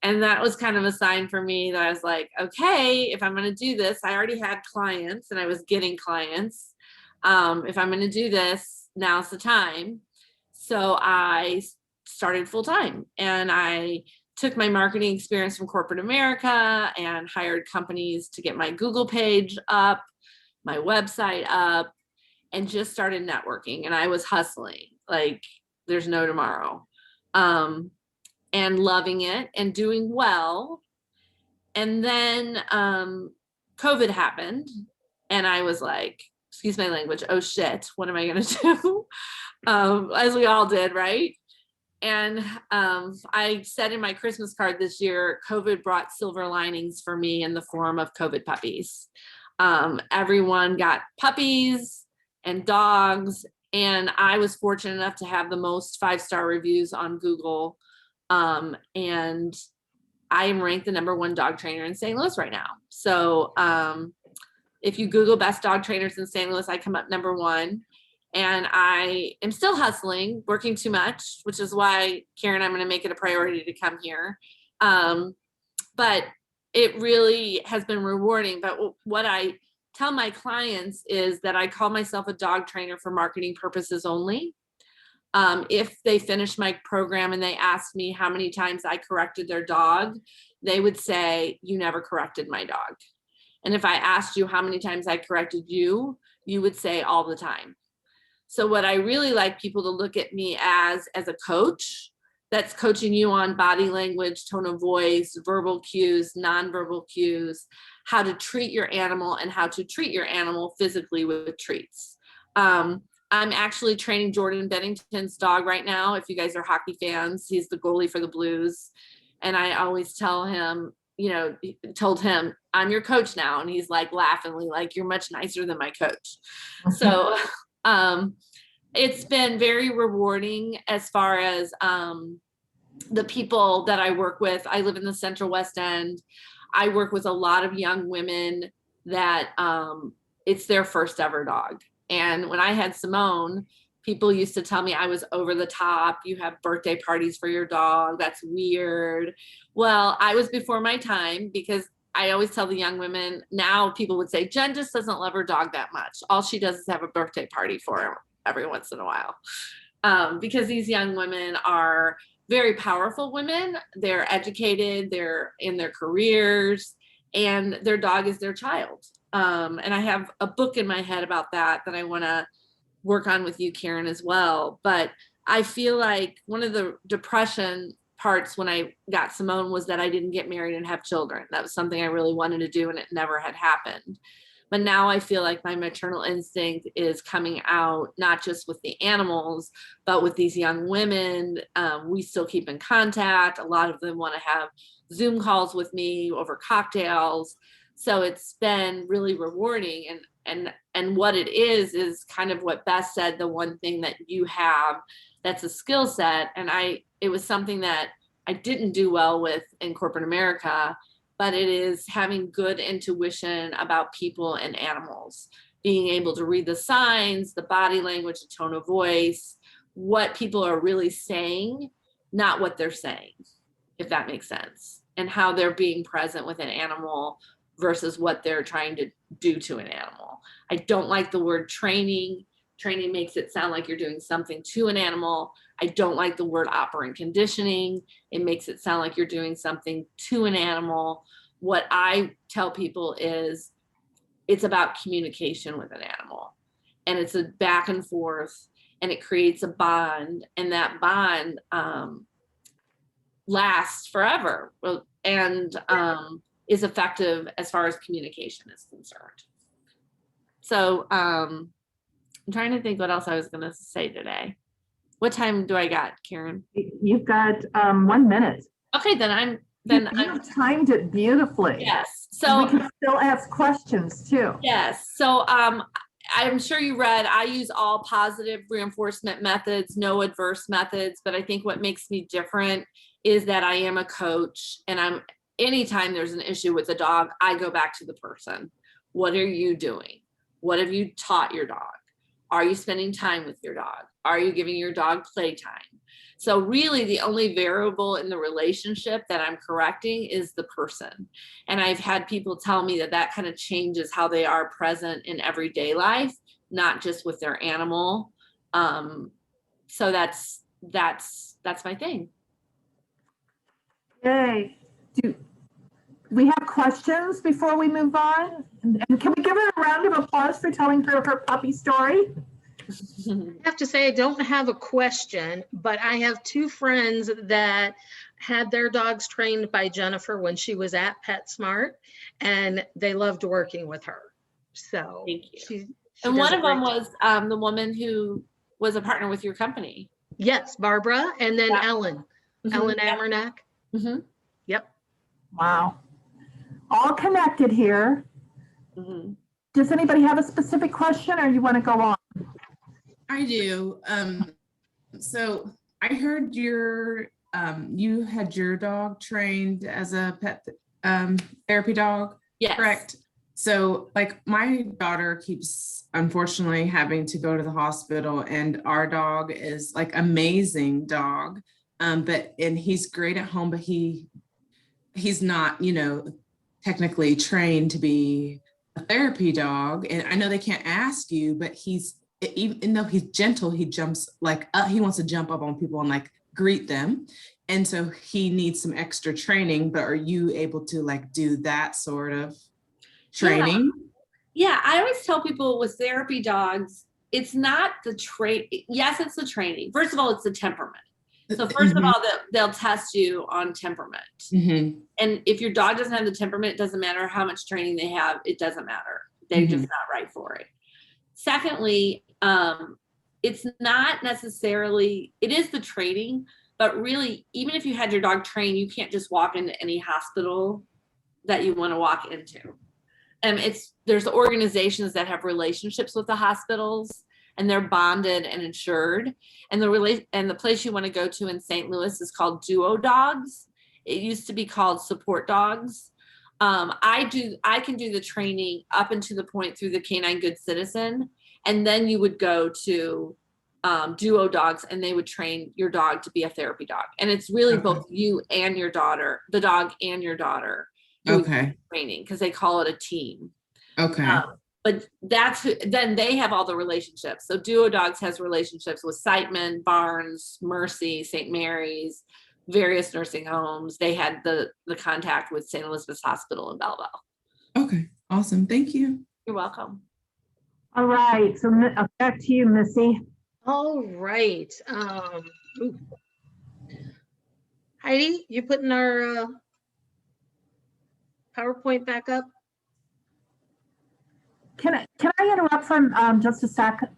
S12: And that was kind of a sign for me that I was like, okay, if I'm going to do this, I already had clients and I was getting clients. If I'm going to do this, now's the time. So I started full time, and I took my marketing experience from corporate America and hired companies to get my Google page up, my website up, and just started networking. And I was hustling like there's no tomorrow. And loving it and doing well. And then COVID happened, and I was like, excuse my language, oh shit, what am I gonna do? As we all did, right? And I said in my Christmas card this year, COVID brought silver linings for me in the form of COVID puppies. Everyone got puppies and dogs, and I was fortunate enough to have the most 5-star reviews on Google. And I am ranked the #1 dog trainer in St. Louis right now. So if you Google best dog trainers in St. Louis, I come up #1. And I am still hustling, working too much, which is why, Karen, I'm going to make it a priority to come here. But it really has been rewarding. But what I tell my clients is that I call myself a dog trainer for marketing purposes only. If they finish my program and they ask me how many times I corrected their dog, they would say, you never corrected my dog. And if I asked you how many times I corrected you, you would say all the time. So what I really like people to look at me as a coach that's coaching you on body language, tone of voice, verbal cues, nonverbal cues, how to treat your animal and how to treat your animal physically with treats. I'm actually training Jordan Bennington's dog right now. If you guys are hockey fans, he's the goalie for the Blues. And I always tell him, told him, I'm your coach now. And he's like laughingly, like, you're much nicer than my coach. So it's been very rewarding as far as the people that I work with. I live in the Central West End. I work with a lot of young women that it's their first ever dog. And when I had Simone, People used to tell me I was over the top. You have birthday parties for your dog. That's weird. Well, I was before my time, because I always tell the young women, now people would say, Jen just doesn't love her dog that much. All she does is have a birthday party for her every once in a while. Because these young women are very powerful women. They're educated, they're in their careers, and their dog is their child. And I have a book in my head about that I want to work on with you, Karen, as well. But I feel like one of the depression parts when I got Simone was that I didn't get married and have children. That was something I really wanted to do, and it never had happened. But now I feel like my maternal instinct is coming out, not just with the animals, but with these young women. We still keep in contact. A lot of them want to have Zoom calls with me over cocktails. So it's been really rewarding. And what it is kind of what Beth said, the one thing that you have that's a skill set. And it was something that I didn't do well with in corporate America, but it is having good intuition about people and animals, being able to read the signs, the body language, the tone of voice, what people are really saying, not what they're saying, if that makes sense, and how they're being present with an animal versus what they're trying to do to an animal. I don't like the word training. Training makes it sound like you're doing something to an animal. I don't like the word operant conditioning. It makes it sound like you're doing something to an animal. What I tell people is it's about communication with an animal, and it's a back and forth, and it creates a bond, and that bond lasts forever, and is effective as far as communication is concerned. So I'm trying to think what else I was going to say today. What time do I got, Karen?
S3: You've got 1 minute.
S12: Okay, then
S3: You've timed it beautifully.
S12: Yes.
S3: So
S12: So
S3: we can still ask questions too.
S12: yes. So I'm sure you read, I use all positive reinforcement methods, no adverse methods, but I think what makes me different is that I am a coach, and anytime there's an issue with a dog, I go back to the person. What are you doing? What have you taught your dog? Are you spending time with your dog? Are you giving your dog playtime? So really the only variable in the relationship that I'm correcting is the person. And I've had people tell me that kind of changes how they are present in everyday life, not just with their animal. So that's my thing.
S3: Yay. Do we have questions before we move on? And can we give her a round of applause for telling her puppy story?
S1: I have to say, I don't have a question, but I have two friends that had their dogs trained by Jennifer when she was at PetSmart, and they loved working with her. So
S12: thank you.
S1: She
S12: and one
S1: does a
S12: of them
S1: great
S12: was the woman who was a partner with your company.
S1: Yes, Barbara, and then
S12: Yeah.
S1: Ellen Amernack.
S12: Mm-hmm.
S1: Yep.
S3: Wow. All connected here.
S12: Mm-hmm.
S3: Does anybody have a specific question, or you want to go on?
S13: I do. So I heard you had your dog trained as a pet therapy dog.
S12: Yes.
S13: Correct. So like my daughter keeps unfortunately having to go to the hospital, and our dog is like amazing dog. And he's great at home, but he's not, technically trained to be a therapy dog. And I know they can't ask you, but even though he's gentle, he jumps he wants to jump up on people and like greet them. And so he needs some extra training, but are you able to like do that sort of training?
S12: Yeah, I always tell people with therapy dogs, it's not the yes, it's the training. First of all, it's the temperament. So first of all, they'll test you on temperament.
S13: Mm-hmm.
S12: And if your dog doesn't have the temperament, it doesn't matter how much training they have. It doesn't matter. They're just not right for it. Secondly, it's not necessarily, it is the training, but really, even if you had your dog trained, you can't just walk into any hospital that you want to walk into. There's organizations that have relationships with the hospitals, and they're bonded and insured. And the place you want to go to in St. Louis is called Duo Dogs. It used to be called Support Dogs. I can do the training up until the point through the Canine Good Citizen, and then you would go to duo dogs, and they would train your dog to be a therapy dog. And it's really both you and your daughter, the dog and your daughter, doing training, because they call it a team.
S13: Okay.
S12: But then they have all the relationships. So Duo Dogs has relationships with Siteman, Barnes, Mercy, St. Mary's, various nursing homes. They had the contact with St. Elizabeth's Hospital in Belleville.
S13: Okay, awesome. Thank you.
S12: You're welcome.
S3: All right, so back to you, Missy.
S1: All right. Ooh. Heidi, you putting our PowerPoint back up?
S3: Can I interrupt for just a sec,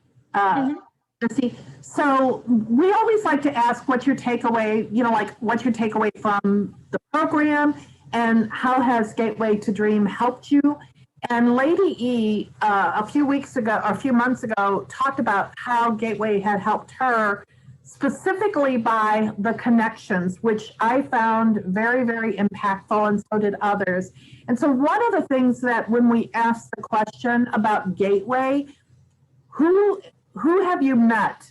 S3: Missy? So we always like to ask what's your takeaway, like what's your takeaway from the program, and how has Gateway to Dream helped you? And Lady E, a few months ago, talked about how Gateway had helped her, specifically by the connections, which I found very, very impactful, and so did others. And so one of the things that when we asked the question about Gateway, who have you met?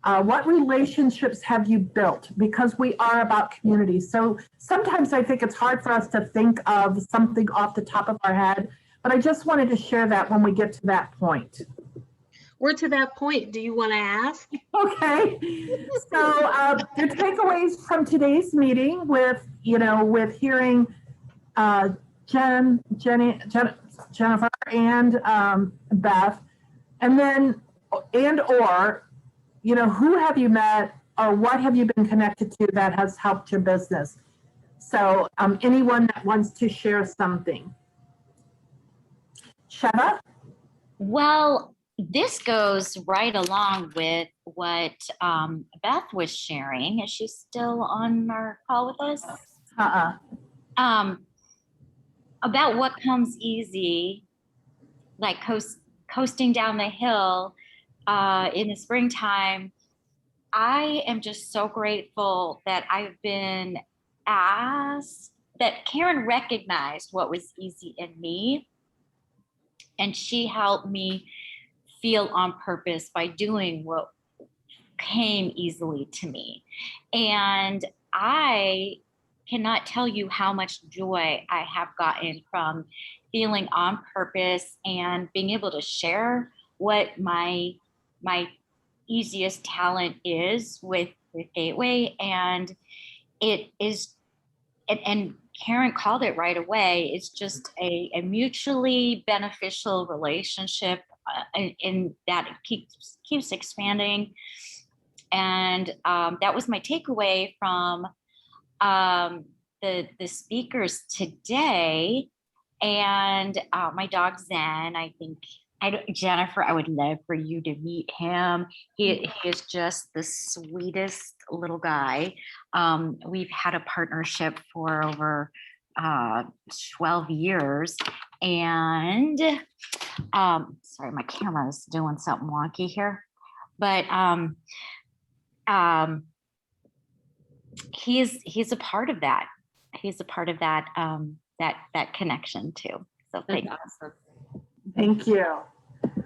S3: What relationships have you built? Because we are about community. So sometimes I think it's hard for us to think of something off the top of our head, but I just wanted to share that when we get to that point.
S1: We're to that point. Do you want to ask?
S3: Okay. So your takeaways from today's meeting with hearing Jennifer and Beth, and then who have you met or what have you been connected to that has helped your business? So anyone that wants to share something. Sheva?
S2: Well, this goes right along with what Beth was sharing. Is she still on our call with us? About what comes easy, like coasting down the hill in the springtime. I am just so grateful that I've been asked, that Karen recognized what was easy in me, and she helped me feel on purpose by doing what came easily to me. And I cannot tell you how much joy I have gotten from feeling on purpose and being able to share what my easiest talent is with Gateway. And it is, and Karen called it right away, it's just a mutually beneficial relationship in that it keeps expanding. And that was my takeaway from the speakers today. And my dog Zen, Jennifer, I would love for you to meet him. He is just the sweetest little guy. We've had a partnership for over 12 years. And sorry, my camera is doing something wonky here. But he's a part of that. He's a part of that that connection too. So thank you.
S12: Awesome.
S3: Thank you.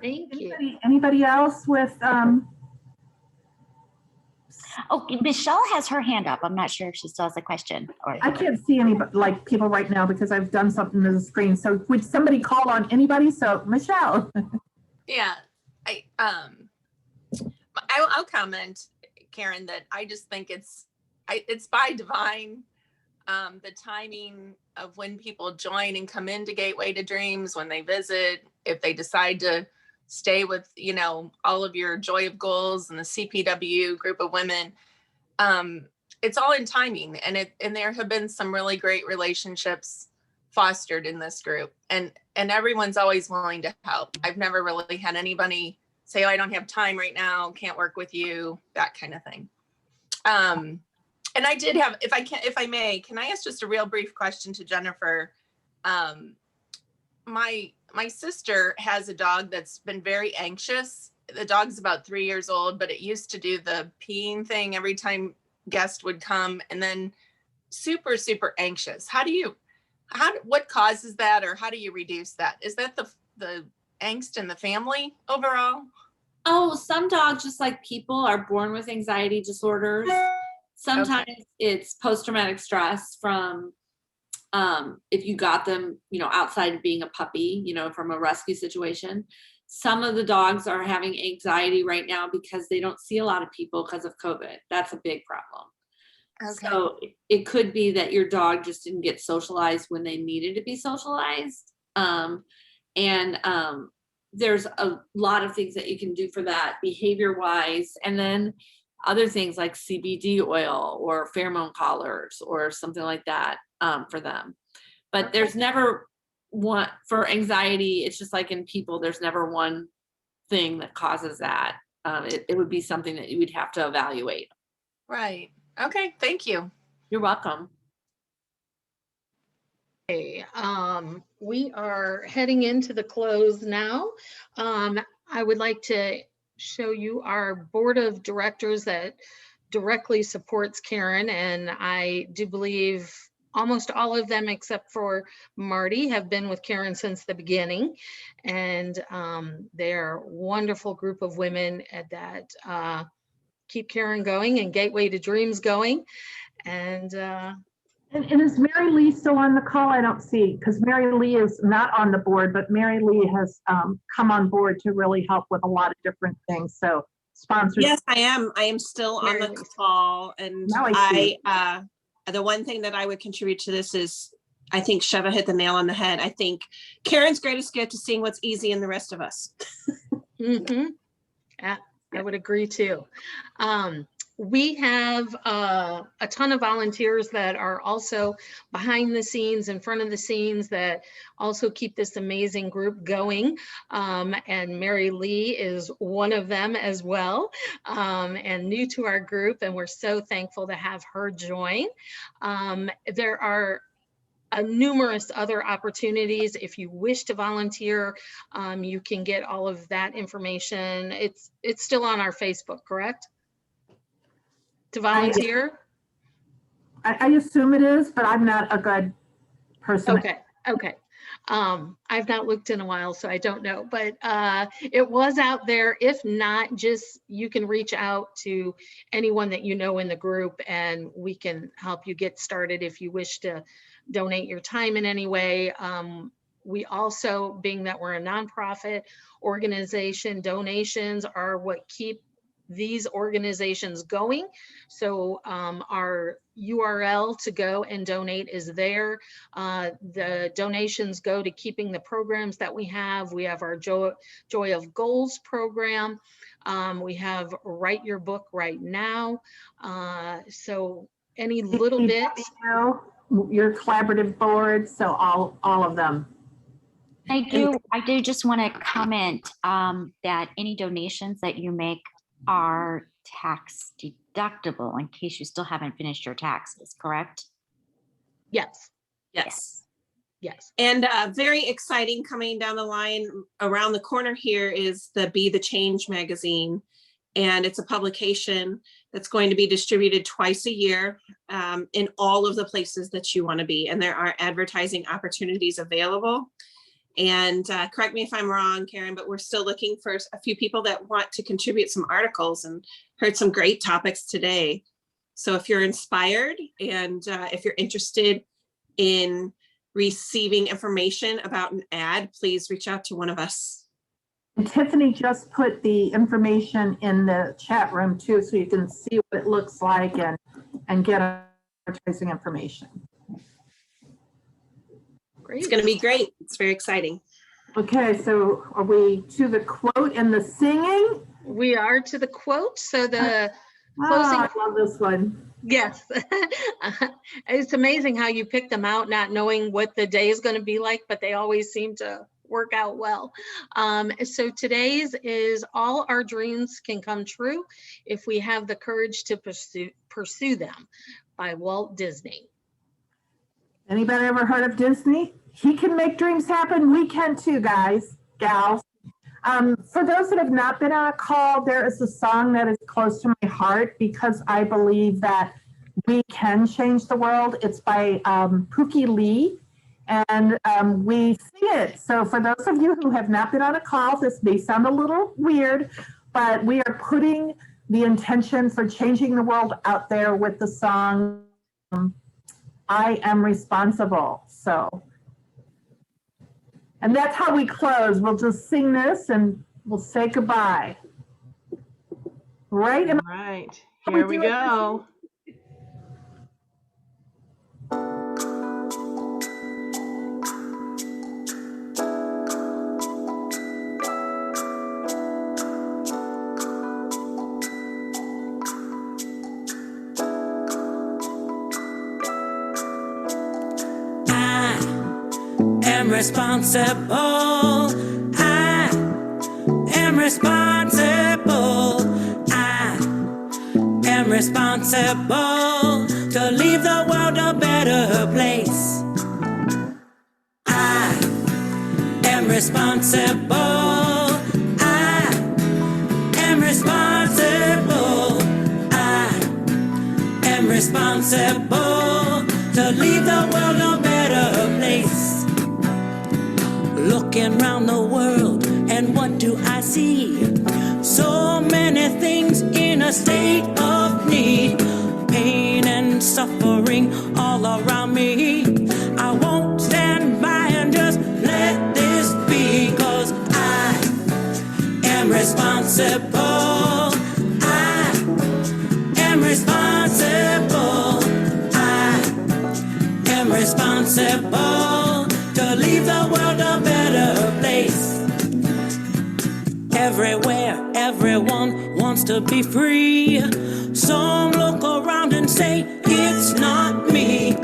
S1: Thank you.
S3: Anybody else with
S2: Oh, Michelle has her hand up. I'm not sure if she still has a question.
S3: I can't see any people right now because I've done something to the screen. So would somebody call on anybody? So Michelle.
S14: Yeah, I'll comment, Karen, that I just think it's by divine, the timing of when people join and come into Gateway to Dreams, when they visit, if they decide to stay with, all of your Joy of Goals and the CPW group of women. It's all in timing, and there have been some really great relationships fostered in this group, and everyone's always willing to help. I've never really had anybody say, "Oh, I don't have time right now, can't work with you," that kind of thing. And I did have, if I may, can I ask just a real brief question to Jennifer? My sister has a dog that's been very anxious. The dog's about 3 years old, but it used to do the peeing thing every time guest would come, and then super, super anxious. What causes that, or how do you reduce that? Is that the angst in the family overall?
S12: Oh, some dogs, just like people, are born with anxiety disorders. Sometimes it's post-traumatic stress from if you got them, outside of being a puppy, from a rescue situation. Some of the dogs are having anxiety right now because they don't see a lot of people because of COVID. That's a big problem.
S14: Okay.
S12: So it could be that your dog just didn't get socialized when they needed to be socialized. There's a lot of things that you can do for that behavior wise. And then other things like CBD oil or pheromone collars or something like that for them. But there's never one for anxiety. It's just like in people, there's never one thing that causes that. It would be something that you would have to evaluate.
S14: Right. Okay. Thank you.
S12: You're welcome.
S1: Okay, we are heading into the close now. I would like to show you our board of directors that directly supports Karen, and I do believe almost all of them except for Marty have been with Karen since the beginning, and they're a wonderful group of women that keep Karen going and Gateway to Dreams going. And
S3: is Mary Lee still on the call? I don't see, because Mary Lee is not on the board, but Mary Lee has come on board to really help with a lot of different things. So sponsors.
S9: Yes, I am. I am still on the call, and the one thing that I would contribute to this is I think Sheva hit the nail on the head. I think Karen's greatest gift is seeing what's easy in the rest of us.
S1: Mm-hmm. Yeah, I would agree too. We have a ton of volunteers that are also behind the scenes, in front of the scenes, that also keep this amazing group going. And Mary Lee is one of them as well, and new to our group, and we're so thankful to have her join. There are numerous other opportunities. If you wish to volunteer, you can get all of that information. It's still on our Facebook, correct? To volunteer?
S3: I assume it is, but I'm not a good person.
S1: Okay. I've not looked in a while, so I don't know, but it was out there. If not, just you can reach out to anyone that you know in the group, and we can help you get started if you wish to donate your time in any way. We also, being that we're a nonprofit organization, donations are what keep these organizations going. So our URL to go and donate is there. The donations go to keeping the programs that we have. We have our Joy of Goals program. We have Write Your Book Right Now. So any little bits.
S3: Your collaborative board, so all of them.
S2: I do just want to comment that any donations that you make are tax deductible, in case you still haven't finished your taxes, correct?
S1: Yes.
S9: Yes.
S1: Yes.
S9: And very exciting coming down the line around the corner here is the Be the Change magazine. And it's a publication that's going to be distributed twice a year in all of the places that you want to be. And there are advertising opportunities available. And correct me if I'm wrong, Karen, but we're still looking for a few people that want to contribute some articles, and heard some great topics today. So if you're inspired and if you're interested in receiving information about an ad, please reach out to one of us.
S3: And Tiffany just put the information in the chat room too, so you can see what it looks like and get advertising information.
S1: Great.
S9: It's going to be great. It's very exciting.
S3: Okay, so are we to the quote and the singing?
S1: We are to the quote. So the
S3: closing. I love this one.
S1: Yes. It's amazing how you pick them out, not knowing what the day is going to be like, but they always seem to work out well. So today's is all our dreams can come true if we have the courage to pursue them, by Walt Disney.
S3: Anybody ever heard of Disney? He can make dreams happen. We can too, guys, gals. For those that have not been on a call, there is a song that is close to my heart because I believe that we can change the world. It's by Pookie Lee, and we sing it. So for those of you who have not been on a call, this may sound a little weird, but we are putting the intention for changing the world out there with the song, I Am Responsible. So, and that's how we close. We'll just sing this and we'll say goodbye. Right?
S5: All right, here we go.
S15: Responsible. I am responsible. I am responsible to leave the world a better place. I am responsible. I am responsible. I am responsible to leave the world a better place. Looking around the world, and what do I see? So many things in a state of need, pain and suffering all around me. I won't stand by and just let this be, 'cause I am responsible. I am responsible. I am responsible to leave the world a better place. Everywhere, everyone wants to be free. Some look around and say, it's not me.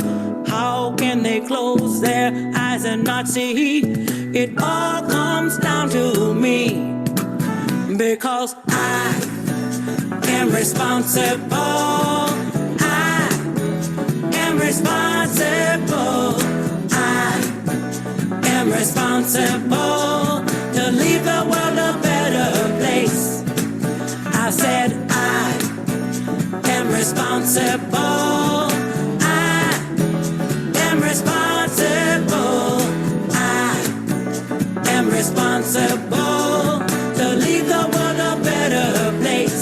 S15: How can they close their eyes and not see? It all comes down to me, because I am responsible. I am responsible. I am responsible to leave the world a better place. I said I am responsible. I am responsible. I am responsible to leave the world a better place.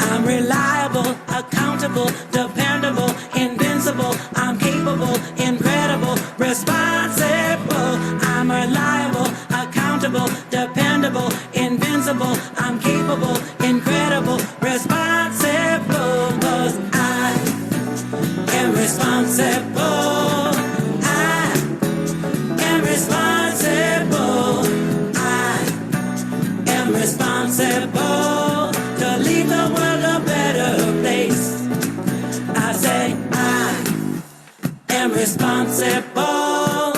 S15: I'm reliable, accountable, dependable, invincible. I'm capable, incredible, responsible. I'm reliable, accountable, dependable, invincible. I'm capable, incredible, responsible. 'Cause I am responsible. I am responsible. I am responsible to leave the world a better place. I say I am responsible.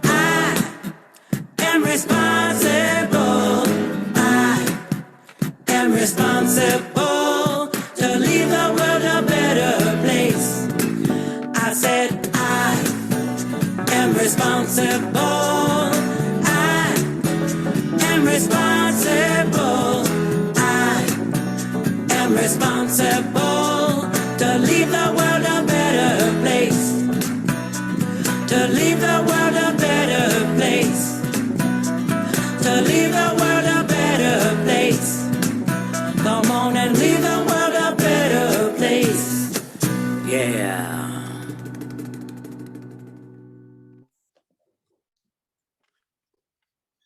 S15: I am responsible. I am responsible to leave the world a better place. I said I am responsible. I am responsible. I am responsible to leave the world a better place. To leave the world a better place. To leave the world